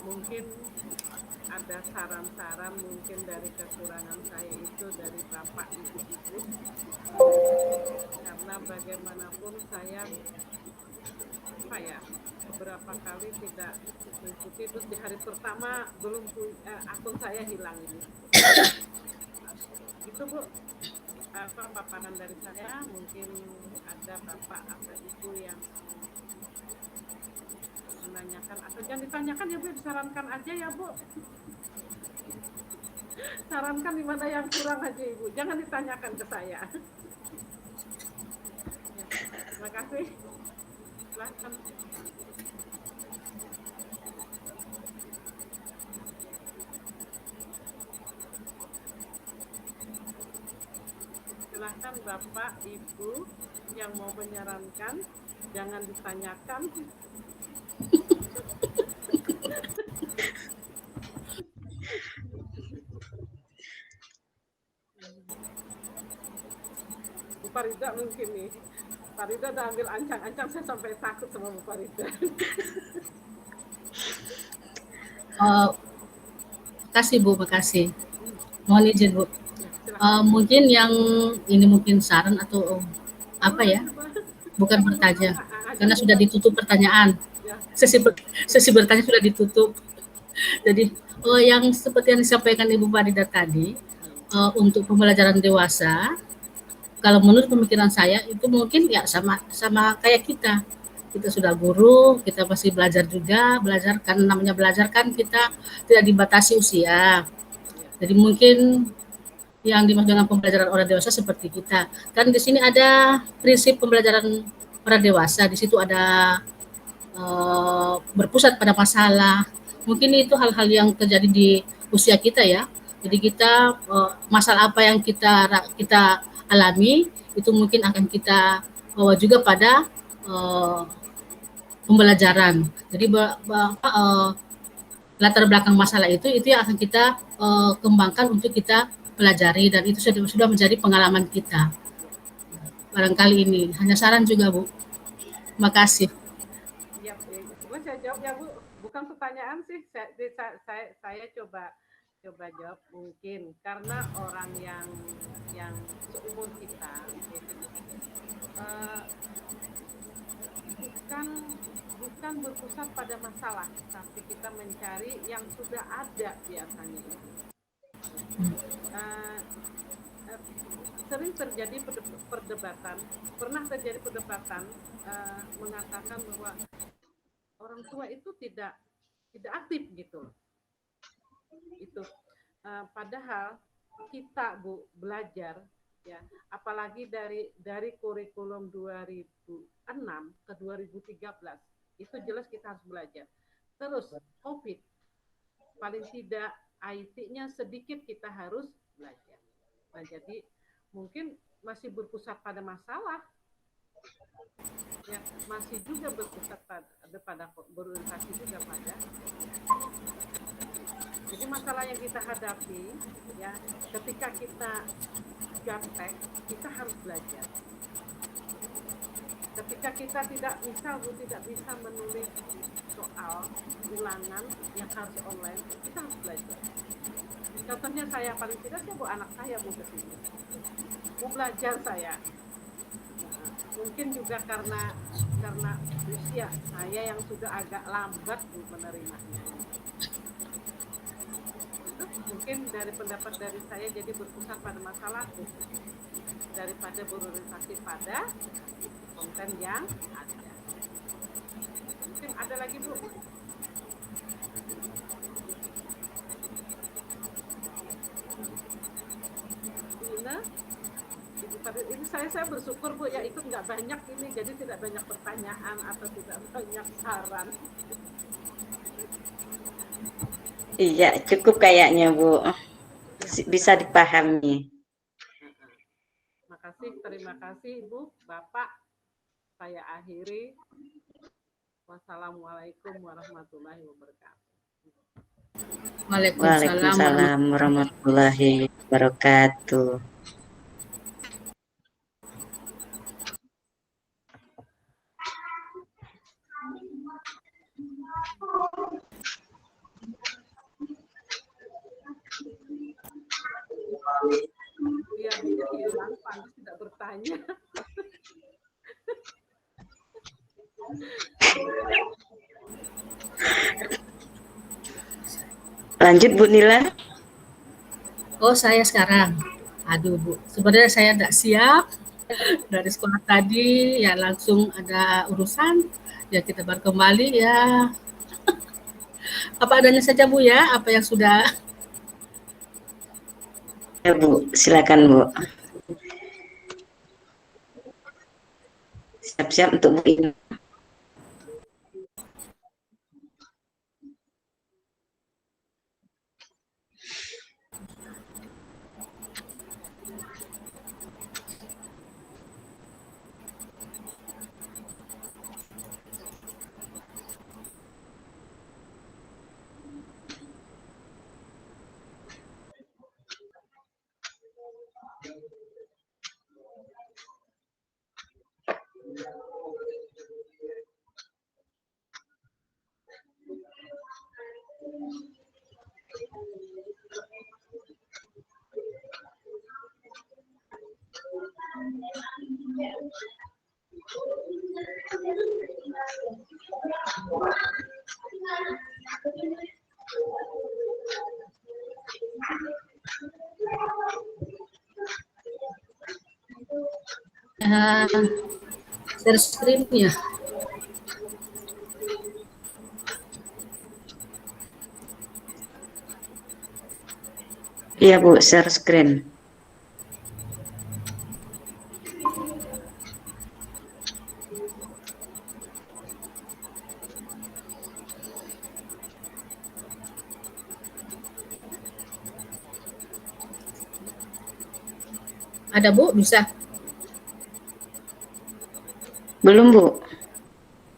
Mungkin ada saran-saran mungkin dari kekurangan saya itu dari Bapak Ibu-Ibu, karena bagaimanapun saya beberapa kali tidak mengikuti, terus di hari pertama belum akun saya hilang ini. Itu Bu paparan dari saya. Mungkin ada Bapak atau Ibu yang menanyakan, atau jangan ditanyakan ya Bu, disarankan aja ya Bu. Sarankan di mana yang kurang aja Ibu, jangan ditanyakan ke saya. Ya, terima kasih. Silahkan. Silahkan Bapak Ibu yang mau menyarankan, jangan ditanyakan. Bu Farida mungkin nih. Farida udah ambil ancang-ancang, saya sampai takut sama Bu Farida. Makasih Bu, makasih. Mohon izin Bu. Mungkin yang ini mungkin saran atau apa ya? Bukan bertanya, karena sudah ditutup pertanyaan. Sesi bertanya sudah ditutup. Jadi yang seperti yang disampaikan Ibu Farida tadi, untuk pembelajaran dewasa, kalau menurut pemikiran saya itu mungkin ya sama kayak kita sudah guru, kita masih belajar kan, namanya belajar kan kita tidak dibatasi usia. Jadi mungkin yang dimaksud dengan pembelajaran orang dewasa seperti kita kan, di sini ada prinsip pembelajaran orang dewasa, di situ ada berpusat pada masalah. Mungkin itu hal-hal yang terjadi di usia kita ya. Jadi kita masalah apa yang kita alami itu mungkin akan kita bawa juga pada pembelajaran. Jadi latar belakang masalah itu yang akan kita kembangkan untuk kita pelajari, dan itu sudah menjadi pengalaman kita. Barangkali ini hanya saran juga Bu. Makasih. Ya, boleh saya jawab ya Bu. Bukan pertanyaan sih, saya coba jawab mungkin karena orang yang seumur kita bukan berpusat pada masalah, tapi kita mencari yang sudah ada biasanya itu. Sering terjadi perdebatan, pernah terjadi perdebatan mengatakan bahwa orang tua itu tidak aktif gitu. Itu padahal kita Bu belajar Ya, apalagi dari kurikulum 2006 ke 2013 itu jelas kita harus belajar. Terus COVID, paling tidak IT-nya sedikit kita harus belajar. Nah, jadi mungkin masih berpusat pada masalah, ya masih juga berpusat pada berorientasi juga pada. Jadi masalah yang kita hadapi, ya ketika kita gaptek, kita harus belajar. Ketika kita tidak bisa menulis soal ulangan yang harus online, kita harus belajar. Contohnya saya paling tidak saya bawa anak saya mau kesini, mau belajar saya. Nah, mungkin juga karena usia saya yang sudah agak lambat menerimanya. Itu mungkin dari pendapat dari saya jadi berpusat pada masalah daripada berorientasi pada konten yang ada. Mungkin ada lagi Bu. Ina, Ibu Fadil, ini saya bersyukur Bu ya ikut nggak banyak ini, jadi tidak banyak pertanyaan atau tidak banyak saran. Iya, cukup kayaknya Bu. Bisa dipahami. Terima kasih Ibu, Bapak. Saya akhiri. Wassalamualaikum warahmatullahi wabarakatuh. Waalaikumsalam warahmatullahi wabarakatuh. Dia hilang, Panji tidak bertanya. Lanjut Bu Nila. Oh, saya sekarang. Aduh Bu, sebenarnya saya tidak siap. Dari sekolah tadi ya langsung ada urusan, ya kita baru kembali ya. Apa adanya saja Bu ya, apa yang sudah. Ya Bu, silakan Bu. Siap-siap untuk Bu Ina. Share screen ya. Iya Bu, share screen. Ada Bu, bisa? Belum Bu?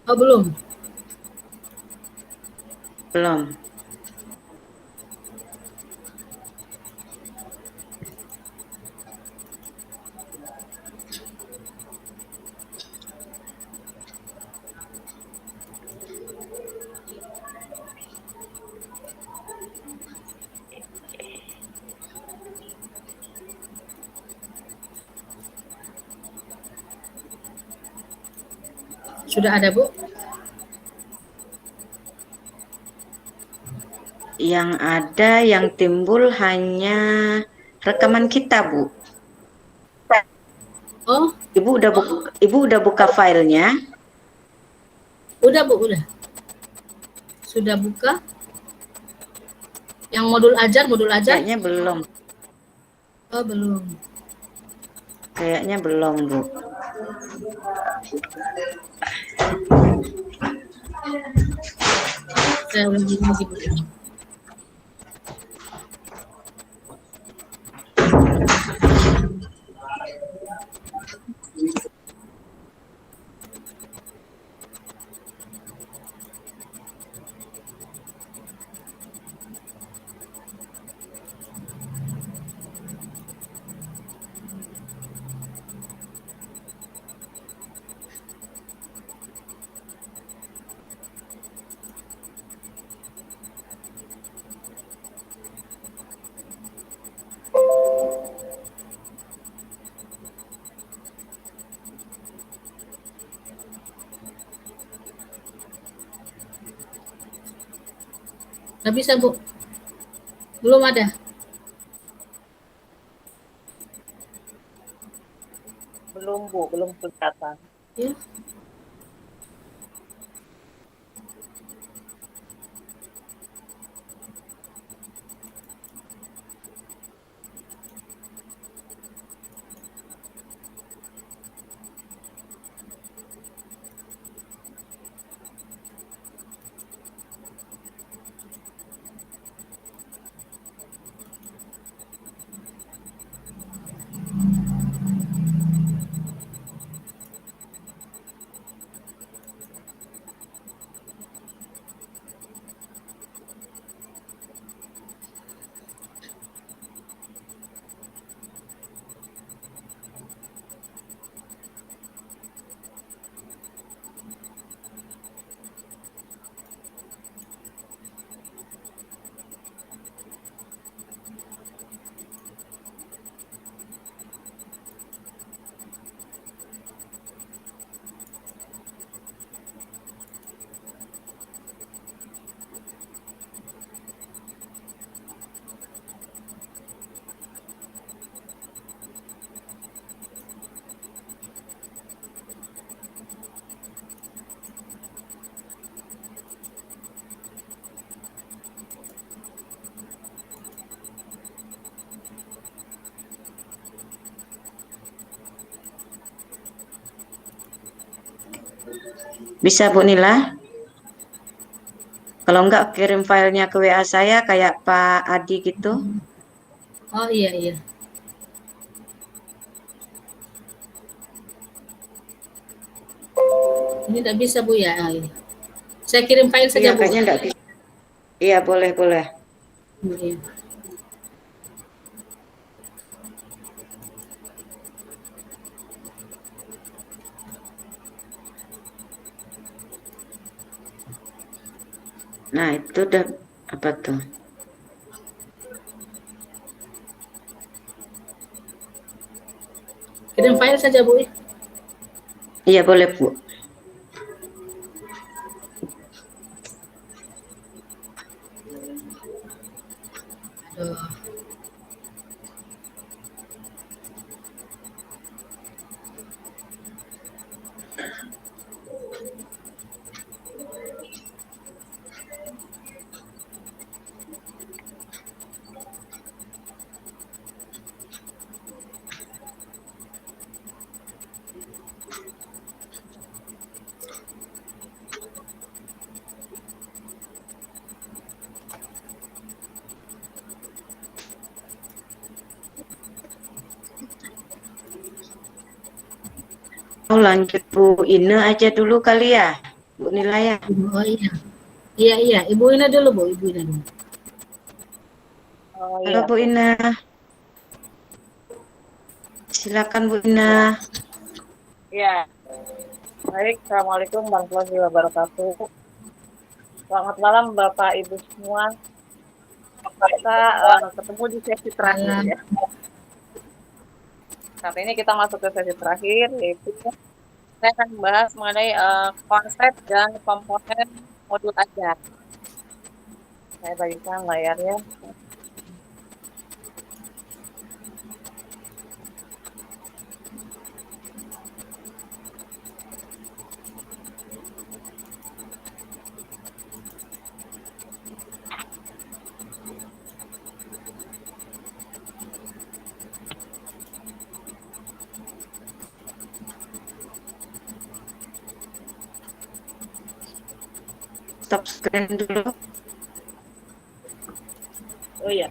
Oh belum. Belum. Sudah ada Bu? Yang ada yang timbul hanya rekaman kita Bu. Oh, Ibu udah buka filenya? udah Bu, udah. Sudah buka? Yang modul ajar? Kayaknya belum. Oh belum. Kayaknya belum, Bu. Saya ulangi lagi, Bu. Nggak bisa, Bu. Belum ada. Belum, Bu, belum kelihatan. Ya. Bisa, Bu Nila? Kalau enggak kirim filenya ke WA saya kayak Pak Adi gitu. Oh iya, iya. Ini nggak bisa, Bu, ya. Ah, iya. Saya kirim file saja, Iya, Bu. kayaknya enggak bisa. Iya, boleh, boleh. Iya. Nah, itu udah apa tuh? Kirim file saja, Bu. Iya, boleh, Bu. Aduh. Oh, lanjut Bu Ine aja dulu kali ya, Bu Nila ya. Oh iya. Iya, iya. Ibu Ina dulu, Bu. Ibu Ina dulu. Oh Halo iya, Bu Ina, silakan Bu Ina. iya. Baik, Assalamualaikum warahmatullahi wabarakatuh. Selamat malam Bapak Ibu semua. Kita ketemu di sesi terakhir Malam. ya. Saat ini kita masuk ke sesi terakhir, yaitu saya akan membahas mengenai konsep dan komponen modul ajar. Saya bagikan layarnya. stop screen dulu. Oh ya.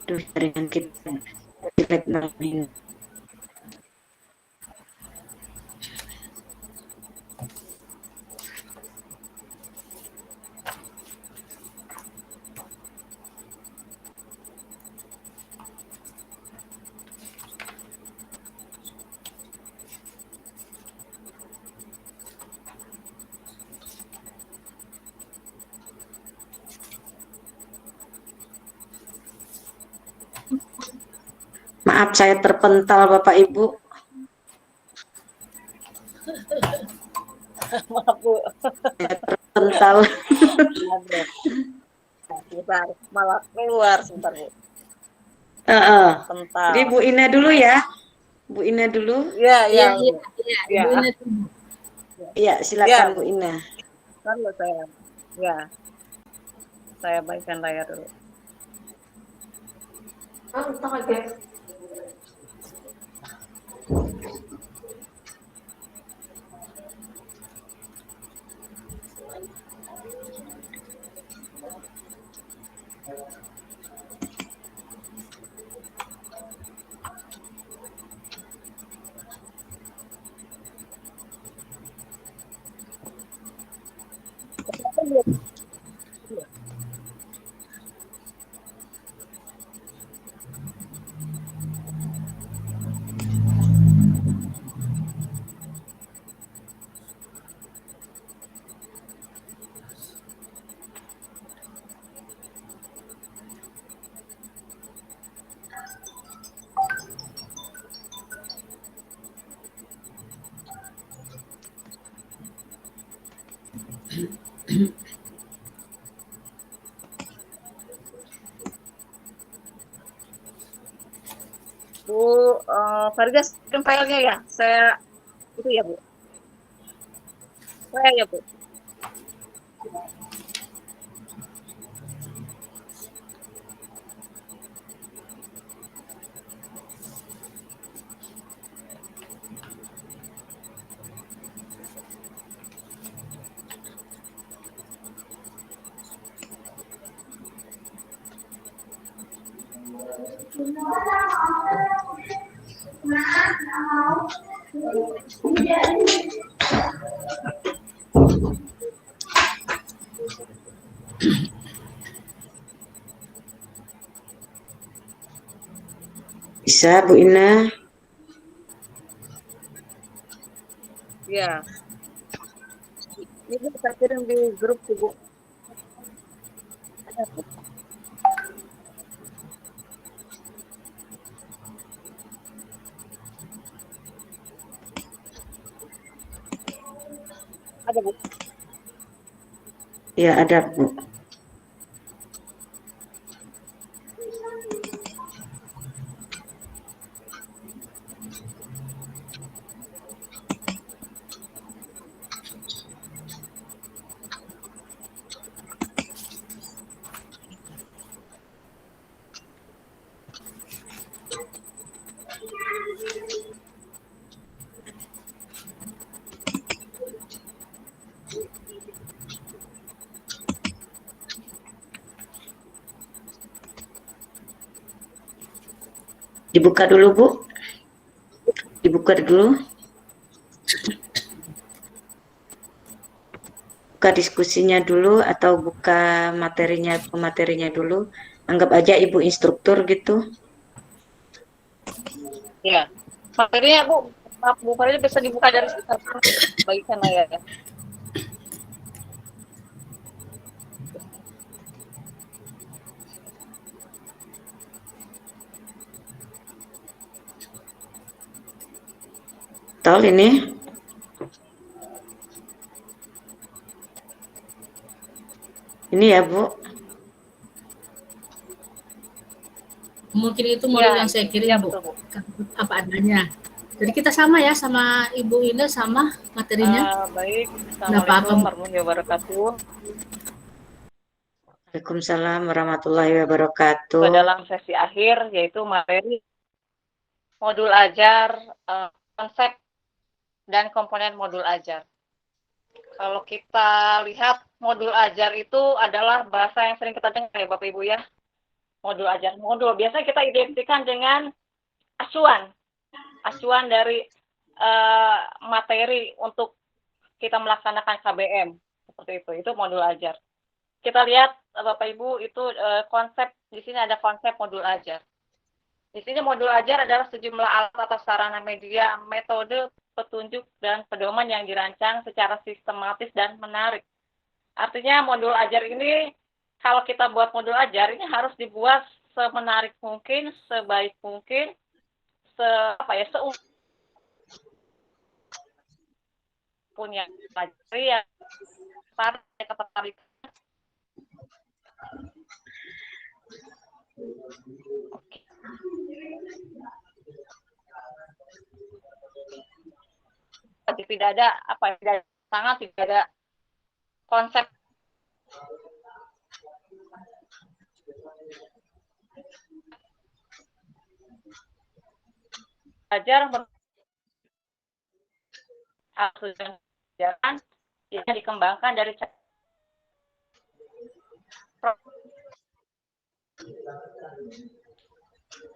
Duh, jaringan kita jelek malam ini. Maaf, saya terpental Bapak Ibu. Maaf Bu. Saya terpental. Aduh. Sebentar, malah keluar sebentar Bu. Bentar. Jadi Bu Ina dulu ya. Bu Ina dulu. Iya, iya. Iya, Bu. iya, Ya. Ibu Ina dulu. Iya, silakan Ya. Bu Ina. Lalu saya. Ya. Saya baikkan layar dulu. Bu Farida kirim filenya ya. Saya itu ya Bu. Saya ya Bu. Bisa Bu Ina. Ya. Ini Bu, saya kirim di grup sih Bu. Ada Bu. Ya, ada Bu. Dibuka dulu Bu. Dibuka dulu. Buka diskusinya dulu atau buka materinya dulu. Anggap aja Ibu instruktur gitu. Ya. Materinya Bu, maaf Bu Farida bisa dibuka dari sekitar bagikan layar ya. Tol ini. Ini ya Bu. Mungkin itu model Ya, yang saya kirim, ya, Bu. betul, Bu. Apa adanya. Jadi kita sama ya sama Ibu Ina sama materinya. Baik. Nggak apa-apa, Bu. Assalamualaikum warahmatullahi wabarakatuh. Waalaikumsalam warahmatullahi wabarakatuh. Ke dalam sesi akhir yaitu materi modul ajar, konsep dan komponen modul ajar. Kalau kita lihat modul ajar itu adalah bahasa yang sering kita dengar ya Bapak Ibu ya. Modul ajar. Modul biasanya kita identikan dengan acuan dari materi untuk kita melaksanakan KBM seperti itu modul ajar. Kita lihat Bapak Ibu itu konsep di sini ada konsep modul ajar. Di sini modul ajar adalah sejumlah alat atau sarana media, metode, petunjuk dan pedoman yang dirancang secara sistematis dan menarik. Artinya modul ajar ini kalau kita buat modul ajar ini harus dibuat semenarik mungkin, sebaik mungkin, punya pelajari yang ketertarikan. Oke. Tidak ada tidak ada konsep ajar yang dikembangkan dari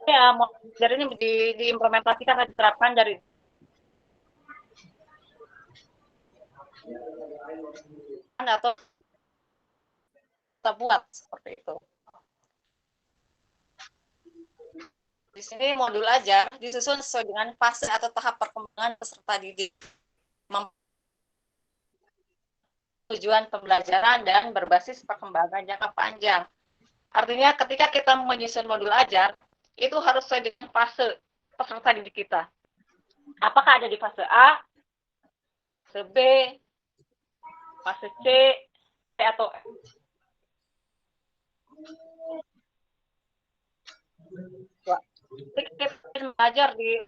ya modul ini diimplementasikan dan diterapkan dari atau kita buat seperti itu. Di sini modul ajar disusun sesuai dengan fase atau tahap perkembangan peserta didik, tujuan pembelajaran dan berbasis perkembangan jangka panjang. Artinya ketika kita menyusun modul ajar, itu harus sesuai dengan fase peserta didik kita. Apakah ada di fase A, fase B, fase C, atau E? Kita belajar di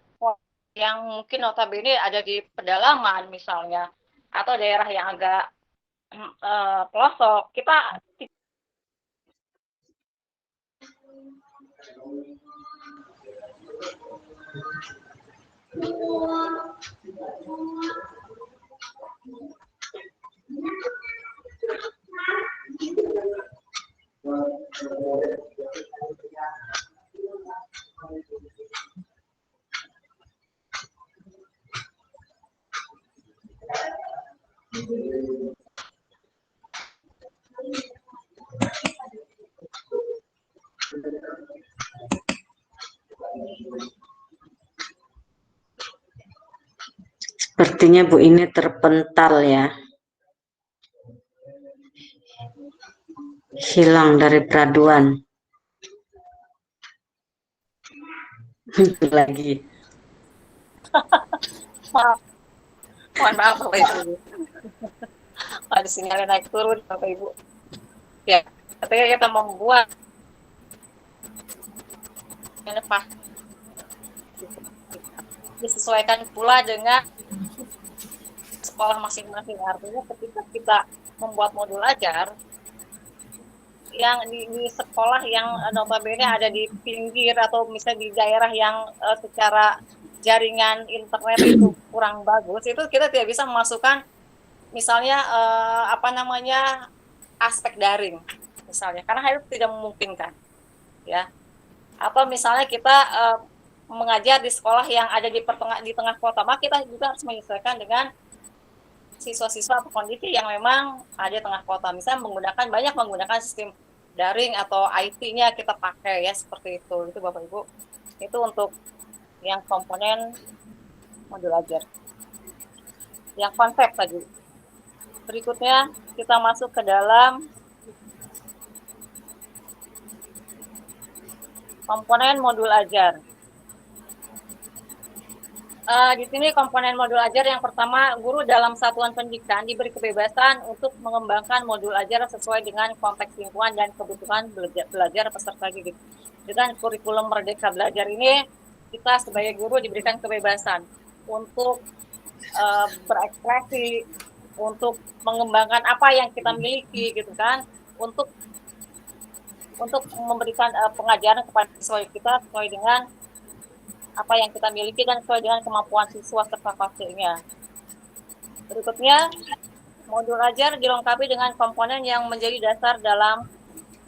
yang mungkin notabene ada di pedalaman misalnya, atau daerah yang agak pelosok, kita Sepertinya Bu ini terpental ya. Hilang dari peraduan. Lagi. mohon maaf Bapak Ibu. Ada sinyalnya naik turun Bapak Ibu. Ya, ketika kita membuat disesuaikan pula dengan sekolah masing-masing. Artinya ketika kita membuat modul ajar yang di sekolah yang notabene ada di pinggir atau misalnya di daerah yang secara jaringan internet itu kurang bagus, itu kita tidak bisa memasukkan misalnya aspek daring misalnya, karena itu tidak memungkinkan ya. Atau misalnya kita mengajar di sekolah yang ada di tengah kota, maka kita juga harus menyesuaikan dengan siswa-siswa atau kondisi yang memang ada di tengah kota. Misalnya banyak menggunakan sistem daring atau IT-nya kita pakai ya, seperti itu. Itu Bapak Ibu. Itu untuk yang komponen modul ajar. Yang konsep tadi. Berikutnya kita masuk ke dalam komponen modul ajar. Di sini komponen modul ajar yang pertama, guru dalam satuan pendidikan diberi kebebasan untuk mengembangkan modul ajar sesuai dengan konteks lingkungan dan kebutuhan belajar peserta didik. Dengan kurikulum Merdeka Belajar ini, kita sebagai guru diberikan kebebasan untuk berekspresi, untuk mengembangkan apa yang kita miliki, gitu kan, untuk memberikan pengajaran kepada siswa kita sesuai dengan apa yang kita miliki dan sesuai dengan kemampuan siswa serta fasilnya. Berikutnya, modul ajar dilengkapi dengan komponen yang menjadi dasar dalam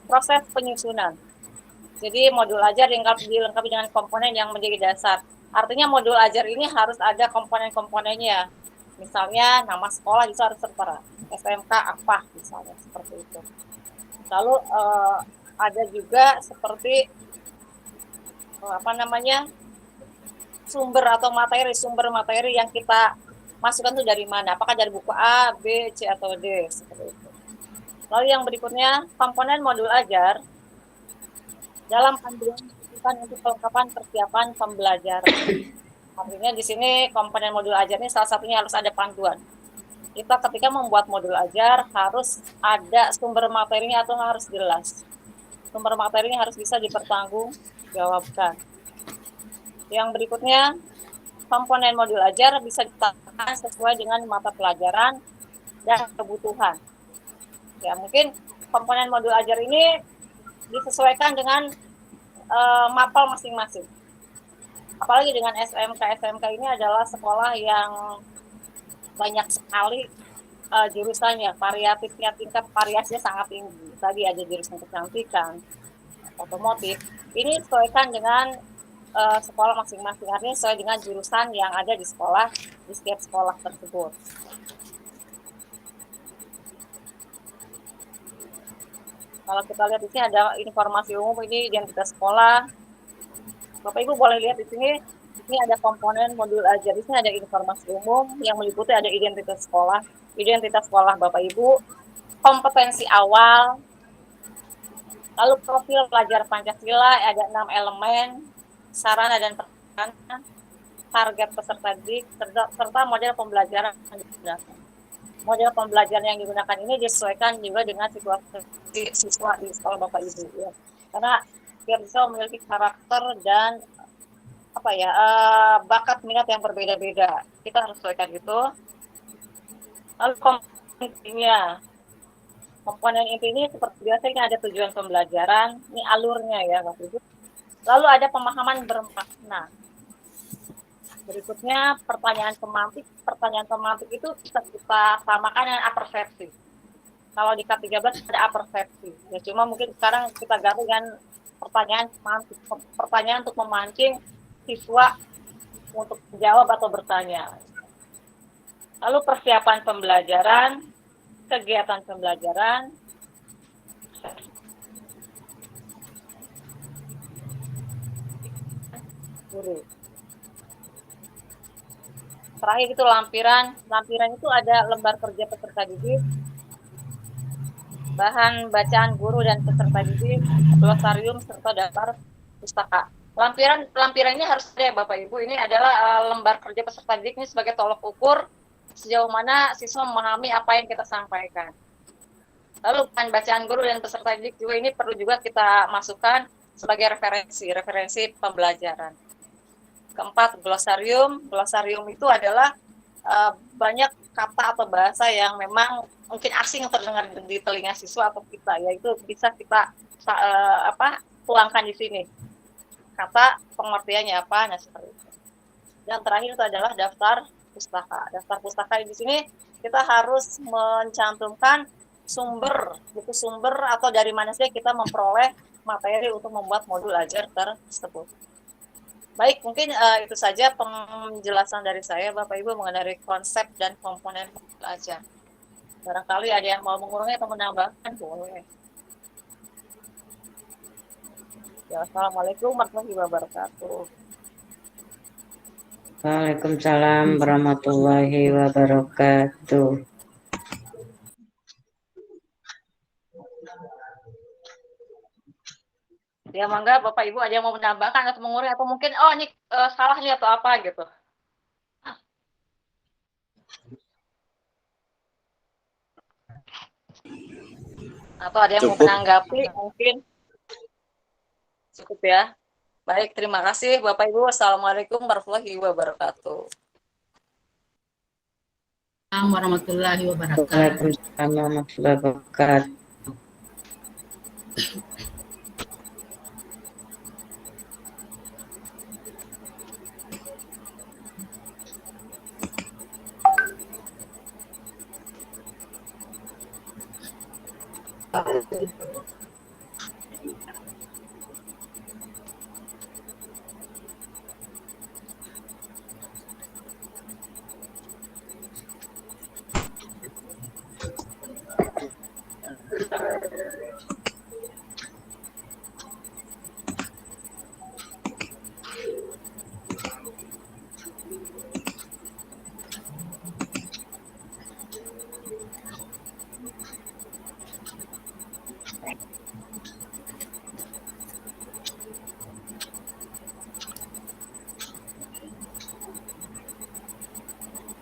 proses penyusunan. Jadi modul ajar dilengkapi dengan komponen yang menjadi dasar. Artinya modul ajar ini harus ada komponen-komponennya. Misalnya nama sekolah itu harus tertera. SMK apa misalnya seperti itu. Lalu ada juga seperti sumber materi yang kita masukkan itu dari mana? Apakah dari buku A, B, C atau D seperti itu. Lalu yang berikutnya, komponen modul ajar dalam panduan dibutuhkan untuk kelengkapan persiapan pembelajaran. Artinya di sini komponen modul ajar ini salah satunya harus ada panduan. Kita ketika membuat modul ajar harus ada sumber materinya atau harus jelas. Sumber materinya harus bisa dipertanggungjawabkan. Yang berikutnya, komponen modul ajar bisa ditetapkan sesuai dengan mata pelajaran dan kebutuhan. Ya, mungkin komponen modul ajar ini disesuaikan dengan mapel masing-masing. Apalagi dengan SMK ini adalah sekolah yang banyak sekali jurusannya, variatifnya, tingkat variasinya sangat tinggi. Tadi ada jurusan kecantikan, otomotif. Ini disesuaikan dengan sekolah masing-masing, artinya sesuai dengan jurusan yang ada di setiap sekolah tersebut. Kalau kita lihat di sini ada informasi umum, ini identitas sekolah. Bapak Ibu boleh lihat di sini ada komponen modul ajar. Di sini ada informasi umum yang meliputi ada identitas sekolah Bapak Ibu, kompetensi awal, lalu profil pelajar Pancasila, ada 6 elemen, sarana dan prasarana, target peserta didik, serta model pembelajaran yang digunakan. Model pembelajaran yang digunakan ini disesuaikan juga dengan situasi siswa di sekolah Bapak Ibu, ya. Karena setiap siswa memiliki karakter dan bakat minat yang berbeda-beda. Kita harus sesuaikan itu. Lalu komponen inti ini seperti biasa ini ada tujuan pembelajaran, ini alurnya ya Bapak Ibu. Lalu ada pemahaman bermakna. Berikutnya pertanyaan pemantik. Pertanyaan pemantik itu bisa kita samakan dengan apersepsi. Kalau di K13 ada apersepsi. Ya cuma mungkin sekarang kita ganti dengan pertanyaan pemantik. Pertanyaan untuk memancing siswa untuk menjawab atau bertanya. Lalu persiapan pembelajaran, kegiatan pembelajaran, guru. Terakhir itu lampiran. Lampiran itu ada lembar kerja peserta didik, bahan bacaan guru dan peserta didik, glosarium serta daftar pustaka. Lampiran ini harus ada ya Bapak Ibu. Ini adalah lembar kerja peserta didik ini sebagai tolok ukur sejauh mana siswa memahami apa yang kita sampaikan. Lalu bahan bacaan guru dan peserta didik juga ini perlu juga kita masukkan sebagai referensi pembelajaran. Keempat, glosarium. Glosarium itu adalah banyak kata atau bahasa yang memang mungkin asing terdengar di telinga siswa atau kita, yaitu bisa kita tuangkan di sini. Kata pengertiannya apa, nah seperti itu. Dan terakhir itu adalah daftar pustaka. Daftar pustaka di sini kita harus mencantumkan buku sumber atau dari mana saja kita memperoleh materi untuk membuat modul ajar tersebut. Baik, mungkin itu saja penjelasan dari saya Bapak Ibu mengenai konsep dan komponen modul ajar. Barangkali ada yang mau mengurangi atau menambahkan, boleh. Ya, Assalamualaikum warahmatullahi wabarakatuh. Waalaikumsalam warahmatullahi wabarakatuh. Ya, mangga Bapak Ibu ada yang mau menambahkan atau mengurangi atau mungkin ini salah nih atau apa gitu. Atau ada yang mau menanggapi mungkin. Cukup ya. Baik, terima kasih Bapak Ibu. Assalamualaikum warahmatullahi wabarakatuh. Assalamualaikum warahmatullahi wabarakatuh. Waalaikumsalam warahmatullahi wabarakatuh.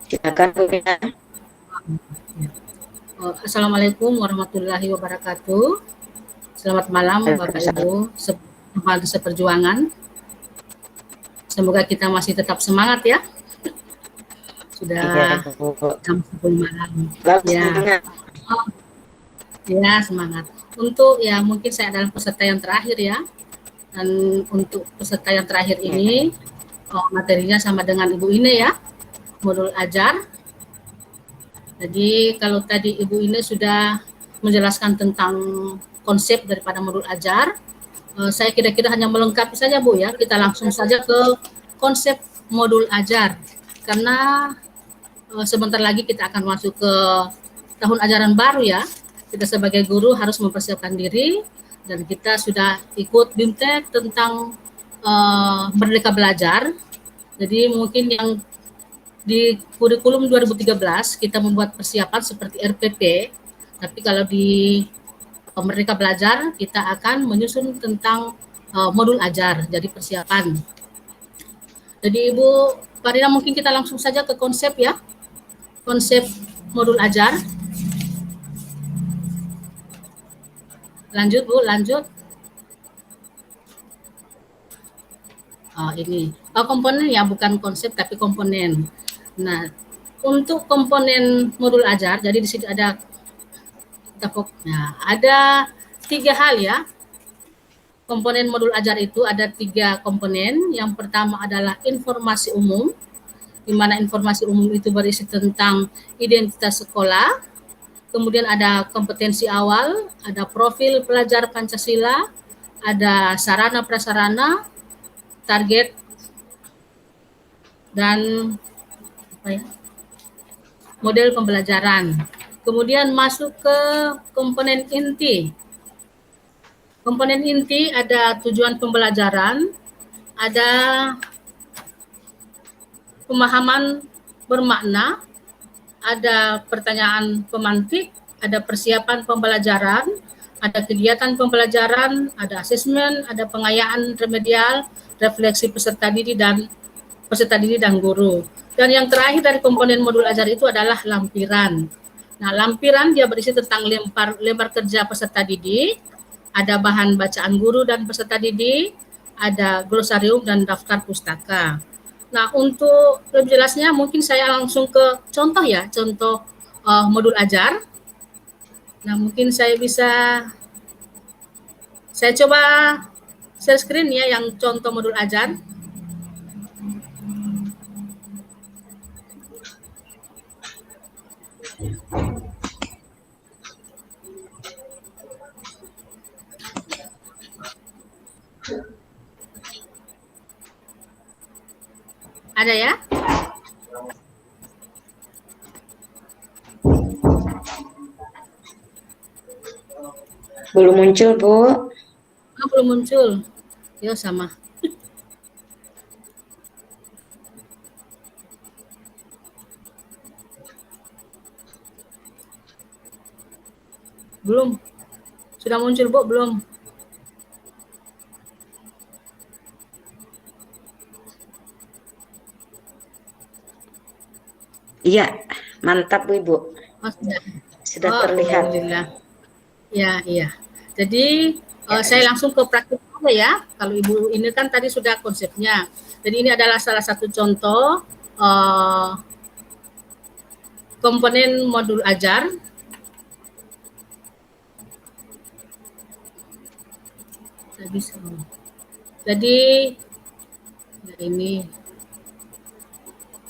Silakan Bu Mia. Assalamualaikum warahmatullahi wabarakatuh. Selamat malam Bapak Ibu seperjuangan. Semoga kita masih tetap semangat ya. Sudah Iya, Bu. jam 10 malam. Bagus, Ya. Bu Mia. Ya, semangat. Untuk ya mungkin saya adalah peserta yang terakhir ya. Dan untuk peserta yang terakhir ini materinya sama dengan Ibu Ine ya. Modul ajar. Jadi kalau tadi Ibu Ine sudah menjelaskan tentang konsep daripada modul ajar, saya kira-kira hanya melengkapi saja Bu ya. Kita langsung saja ke konsep modul ajar. Karena sebentar lagi kita akan masuk ke tahun ajaran baru ya. Kita sebagai guru harus mempersiapkan diri dan kita sudah ikut BIMTEK tentang Merdeka Belajar. Jadi mungkin yang di kurikulum 2013 kita membuat persiapan seperti RPP, tapi kalau di Merdeka Belajar kita akan menyusun tentang modul ajar, jadi persiapan. Jadi Ibu Farina mungkin kita langsung saja ke konsep ya, konsep modul ajar. Lanjut Bu, lanjut. Ini komponen ya, bukan konsep tapi komponen. Nah, untuk komponen modul ajar, jadi di sini ada ada 3 hal ya. Komponen modul ajar itu ada 3 komponen. Yang pertama adalah informasi umum, di mana informasi umum itu berisi tentang identitas sekolah. Kemudian ada kompetensi awal, ada profil pelajar Pancasila, ada sarana prasarana, target, dan model pembelajaran. Kemudian masuk ke komponen inti. Komponen inti ada tujuan pembelajaran, ada pemahaman bermakna, ada pertanyaan pemantik, ada persiapan pembelajaran, ada kegiatan pembelajaran, ada asesmen, ada pengayaan remedial, refleksi peserta didik dan guru. Dan yang terakhir dari komponen modul ajar itu adalah lampiran. Nah, lampiran dia berisi tentang lembar kerja peserta didik, ada bahan bacaan guru dan peserta didik, ada glosarium dan daftar pustaka. Nah, untuk lebih jelasnya mungkin saya langsung ke contoh ya, contoh modul ajar. Nah, mungkin saya coba share screen ya yang contoh modul ajar. Ada ya? Belum muncul, Bu. Belum muncul. Ya sama. Belum. Sudah muncul, Bu? Belum. Iya, mantap Bu Ibu. Sudah terlihat. Alhamdulillah. Ya, iya. Jadi saya langsung ke praktik aja ya. Kalau Ibu ini kan tadi sudah konsepnya. Jadi ini adalah salah satu contoh komponen modul ajar. Jadi ini.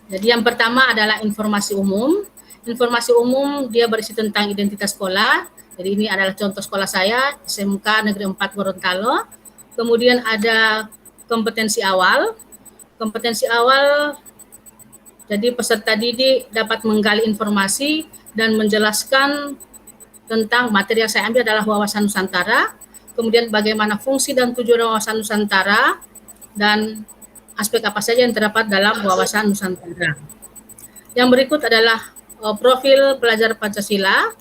Jadi yang pertama adalah informasi umum. Informasi umum dia berisi tentang identitas sekolah, Jadi ini adalah contoh sekolah saya, SMK Negeri 4 Gorontalo. Kemudian ada kompetensi awal. Kompetensi awal, jadi peserta didik dapat menggali informasi dan menjelaskan tentang materi yang saya ambil adalah wawasan Nusantara. Kemudian bagaimana fungsi dan tujuan wawasan Nusantara dan aspek apa saja yang terdapat dalam wawasan Nusantara. Yang berikut adalah profil pelajar Pancasila.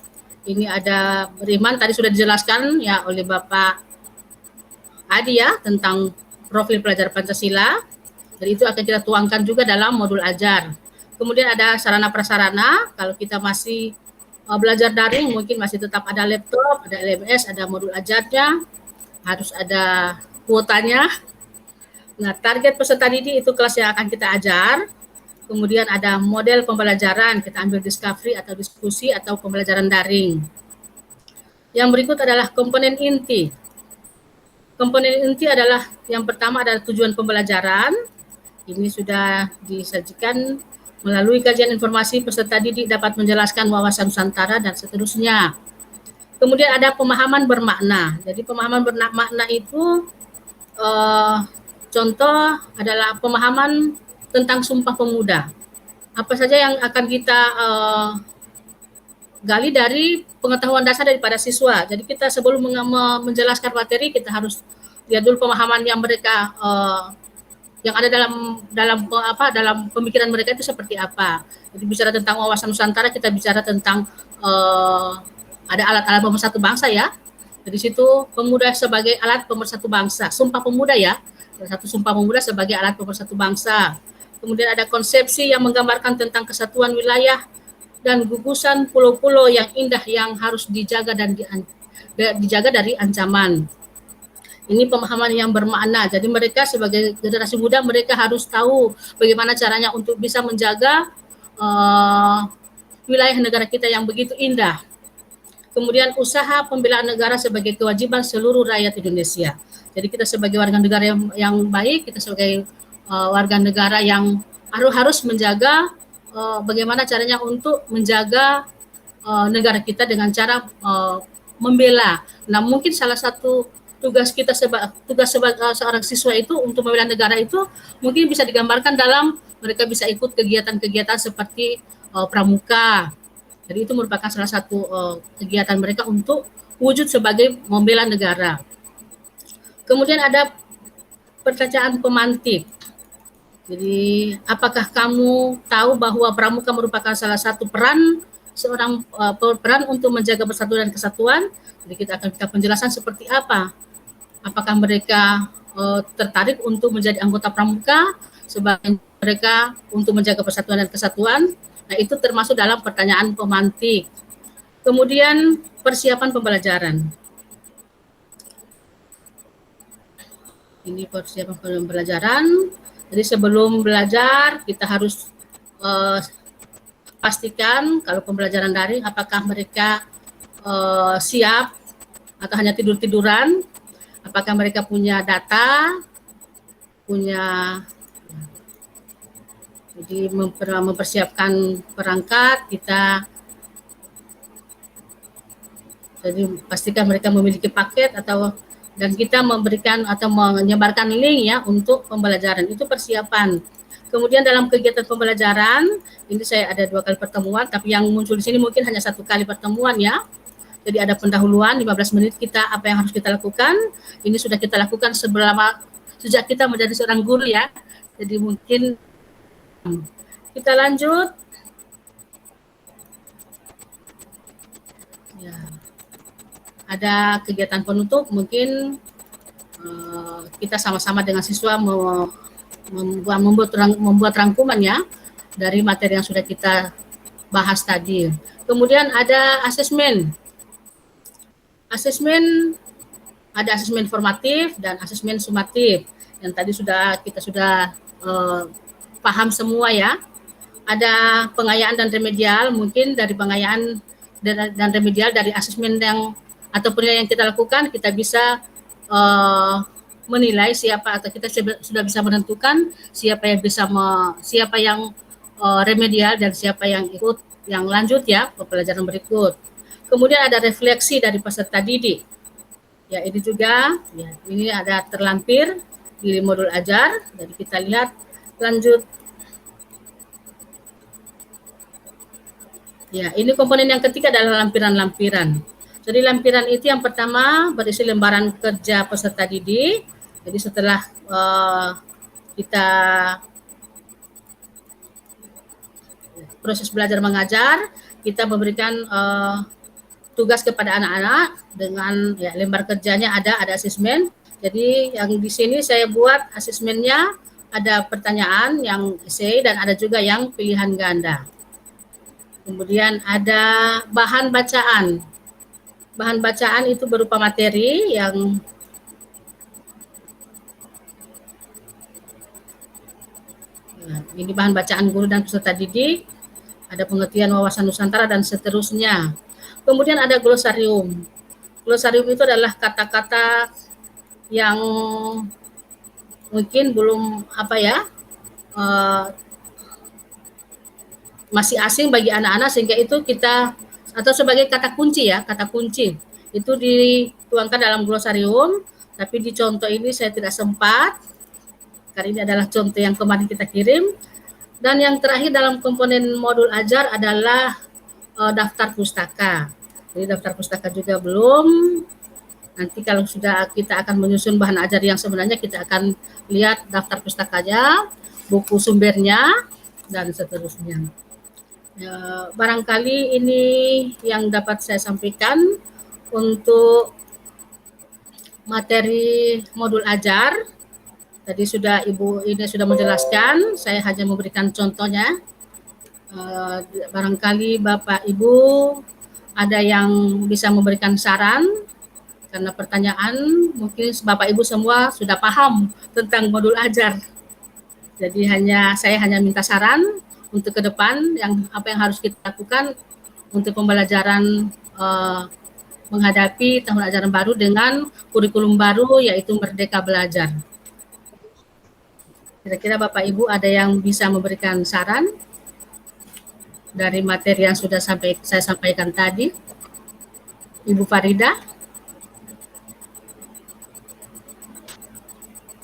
Ini ada beriman, tadi sudah dijelaskan ya oleh Bapak Adi ya tentang profil pelajar Pancasila. Jadi itu akan kita tuangkan juga dalam modul ajar. Kemudian ada sarana prasarana, kalau kita masih belajar daring mungkin masih tetap ada laptop, ada LMS, ada modul ajarnya, harus ada kuotanya. Nah, target peserta didik itu kelas yang akan kita ajar. Kemudian ada model pembelajaran, kita ambil discovery atau diskusi atau pembelajaran daring. Yang berikut adalah komponen inti. Komponen inti adalah yang pertama adalah tujuan pembelajaran. Ini sudah disajikan melalui kajian informasi peserta didik dapat menjelaskan wawasan Nusantara dan seterusnya. Kemudian ada pemahaman bermakna. Jadi pemahaman bermakna itu contoh adalah pemahaman tentang Sumpah Pemuda. Apa saja yang akan kita gali dari pengetahuan dasar daripada siswa. Jadi kita sebelum menjelaskan materi kita harus lihat dulu pemahaman yang mereka yang ada dalam pemikiran mereka itu seperti apa. Jadi bicara tentang wawasan Nusantara, kita bicara tentang ada alat-alat pemersatu bangsa ya. Di situ pemuda sebagai alat pemersatu bangsa, Sumpah Pemuda ya. Satu Sumpah Pemuda sebagai alat pemersatu bangsa. Kemudian ada konsepsi yang menggambarkan tentang kesatuan wilayah dan gugusan pulau-pulau yang indah yang harus dijaga dan dijaga dari ancaman. Ini pemahaman yang bermakna. Jadi mereka sebagai generasi muda mereka harus tahu bagaimana caranya untuk bisa menjaga wilayah negara kita yang begitu indah. Kemudian usaha pembelaan negara sebagai kewajiban seluruh rakyat Indonesia. Jadi kita sebagai warga negara yang baik, kita sebagai warga negara yang harus menjaga bagaimana caranya untuk menjaga negara kita dengan cara membela. Nah, mungkin salah satu tugas kita sebagai seorang siswa itu untuk membela negara itu mungkin bisa digambarkan dalam mereka bisa ikut kegiatan-kegiatan seperti pramuka. Jadi itu merupakan salah satu kegiatan mereka untuk wujud sebagai membela negara. Kemudian ada pertanyaan pemantik. Jadi, apakah kamu tahu bahwa pramuka merupakan salah satu peran seorang peran untuk menjaga persatuan dan kesatuan? Jadi kita akan minta penjelasan seperti apa. Apakah mereka tertarik untuk menjadi anggota pramuka sebagai mereka untuk menjaga persatuan dan kesatuan? Nah, itu termasuk dalam pertanyaan pemantik. Kemudian persiapan pembelajaran. Ini persiapan pembelajaran. Jadi sebelum belajar kita harus pastikan kalau pembelajaran daring apakah mereka siap atau hanya tidur-tiduran, apakah mereka punya data, jadi mempersiapkan perangkat kita. Jadi pastikan mereka memiliki paket dan kita memberikan atau menyebarkan link ya untuk pembelajaran. Itu persiapan. Kemudian dalam kegiatan pembelajaran, ini saya ada 2 kali pertemuan, tapi yang muncul di sini mungkin hanya 1 kali pertemuan ya. Jadi ada pendahuluan 15 menit kita apa yang harus kita lakukan. Ini sudah kita lakukan sejak kita menjadi seorang guru ya. Jadi mungkin kita lanjut. Ya. Ada kegiatan penutup, mungkin kita sama-sama dengan siswa membuat rangkuman ya dari materi yang sudah kita bahas tadi. Kemudian ada asesmen. Ada asesmen formatif dan asesmen sumatif. Yang tadi kita sudah paham semua ya. Ada pengayaan dan remedial, mungkin dari pengayaan dan remedial dari asesmen atau penilaian yang kita lakukan, kita bisa menilai siapa atau kita sudah bisa menentukan siapa yang remedial dan siapa yang ikut yang lanjut ya ke pelajaran berikut. Kemudian ada refleksi dari peserta didik. Ya, ini juga, ya, ini ada terlampir di modul ajar. Jadi kita lihat lanjut. Ya, ini komponen yang ketiga adalah lampiran-lampiran. Jadi lampiran itu yang pertama berisi lembaran kerja peserta didik. Jadi setelah kita proses belajar mengajar, kita memberikan tugas kepada anak-anak dengan ya, lembar kerjanya ada asesmen. Jadi yang di sini saya buat asesmennya ada pertanyaan yang essay dan ada juga yang pilihan ganda. Kemudian ada bahan bacaan. Bahan bacaan itu berupa materi yang ini bahan bacaan guru dan peserta didik, ada pengertian wawasan Nusantara dan seterusnya. Kemudian ada glosarium. Glosarium itu adalah kata-kata yang mungkin belum masih asing bagi anak-anak, sehingga itu kita atau sebagai kata kunci ya, kata kunci itu dituangkan dalam glosarium. Tapi di contoh ini saya tidak sempat karena ini adalah contoh yang kemarin kita kirim. Dan yang terakhir dalam komponen modul ajar adalah daftar pustaka. Jadi daftar pustaka juga belum. Nanti kalau sudah kita akan menyusun bahan ajar yang sebenarnya, kita akan lihat daftar pustakanya, buku sumbernya, dan seterusnya. Ya, barangkali ini yang dapat saya sampaikan untuk materi modul ajar. Tadi sudah Ibu ini sudah menjelaskan, saya hanya memberikan contohnya. Barangkali Bapak Ibu ada yang bisa memberikan saran, karena pertanyaan mungkin Bapak Ibu semua sudah paham tentang modul ajar. Jadi saya hanya minta saran untuk ke depan apa yang harus kita lakukan untuk pembelajaran menghadapi tahun ajaran baru dengan kurikulum baru, yaitu Merdeka Belajar. Kira-kira Bapak Ibu ada yang bisa memberikan saran dari materi yang sudah saya sampaikan tadi? Ibu Farida?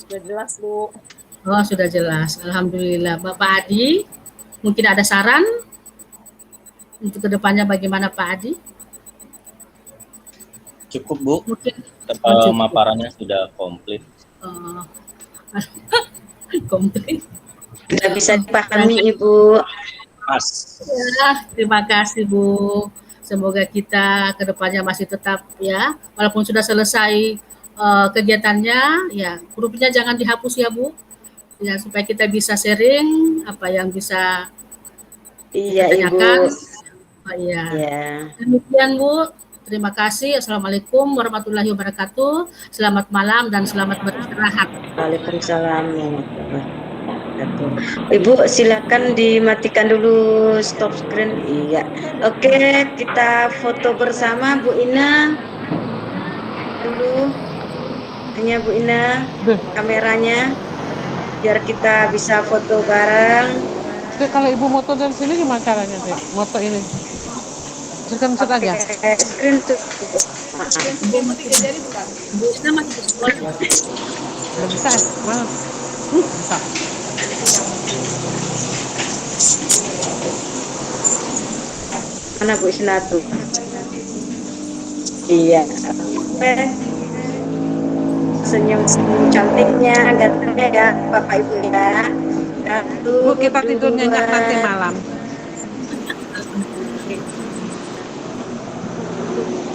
Sudah jelas, Bu. Oh, sudah jelas. Alhamdulillah. Bapak Adi, mungkin ada saran untuk kedepannya bagaimana Pak Adi? Cukup, Bu. Mungkin Pemaparannya sudah komplit. Komplit. Tidak bisa dipahami, Ibu. Mas. Ya, terima kasih Bu. Semoga kita kedepannya masih tetap ya, walaupun sudah selesai kegiatannya, ya grupnya jangan dihapus ya Bu. Ya, supaya kita bisa sharing apa yang bisa Iya, ditanyakan. Ibu. Oh, iya. Ya. Demikian Bu. Terima kasih. Assalamualaikum warahmatullahi wabarakatuh. Selamat malam dan selamat beristirahat. Waalaikumsalam warahmatullahi wabarakatuh. Ibu silakan dimatikan dulu stop screen. Iya. Oke, kita foto bersama Bu Ina. Dulu. Hanya Bu Ina kameranya biar kita bisa foto bareng. Kalau Ibu moto dari sini gimana caranya, Dek? Moto ini. Screenshot aja. Screen tuh. Udah bisa? Mana? Bisa. Mana Bu Isna tuh? Iya. Senyum cantiknya, gantengnya ya Bapak Ibu ya. Bu, kita tidur nyenyak nanti malam.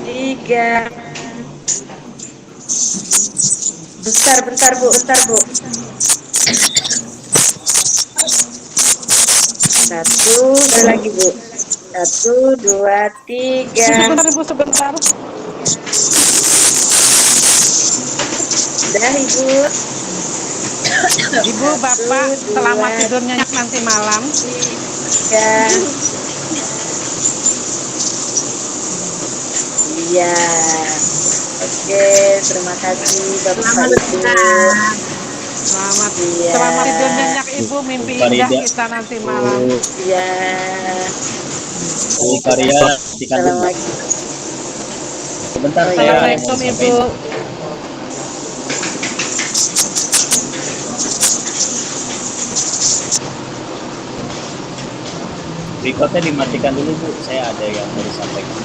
Tiga. Bentar Bu. Satu, lagi Bu. 1, 2, 3. Sebentar Ibu, sebentar. Udah Ibu. Ibu, Bapak, selamat tidur nyenyak nanti malam. 3. Iya. Oke, terima kasih Bapak Ibu. Selamat Iya. selamat tidur nyenyak Ibu, mimpi indah kita nanti malam. Iya. Bu Faria, Assalamualaikum. Sebentar Oh, saya iya. ada yang mau Assalamualaikum Ibu. disampaikan. Recordnya dimatikan dulu Bu, saya ada yang mau disampaikan.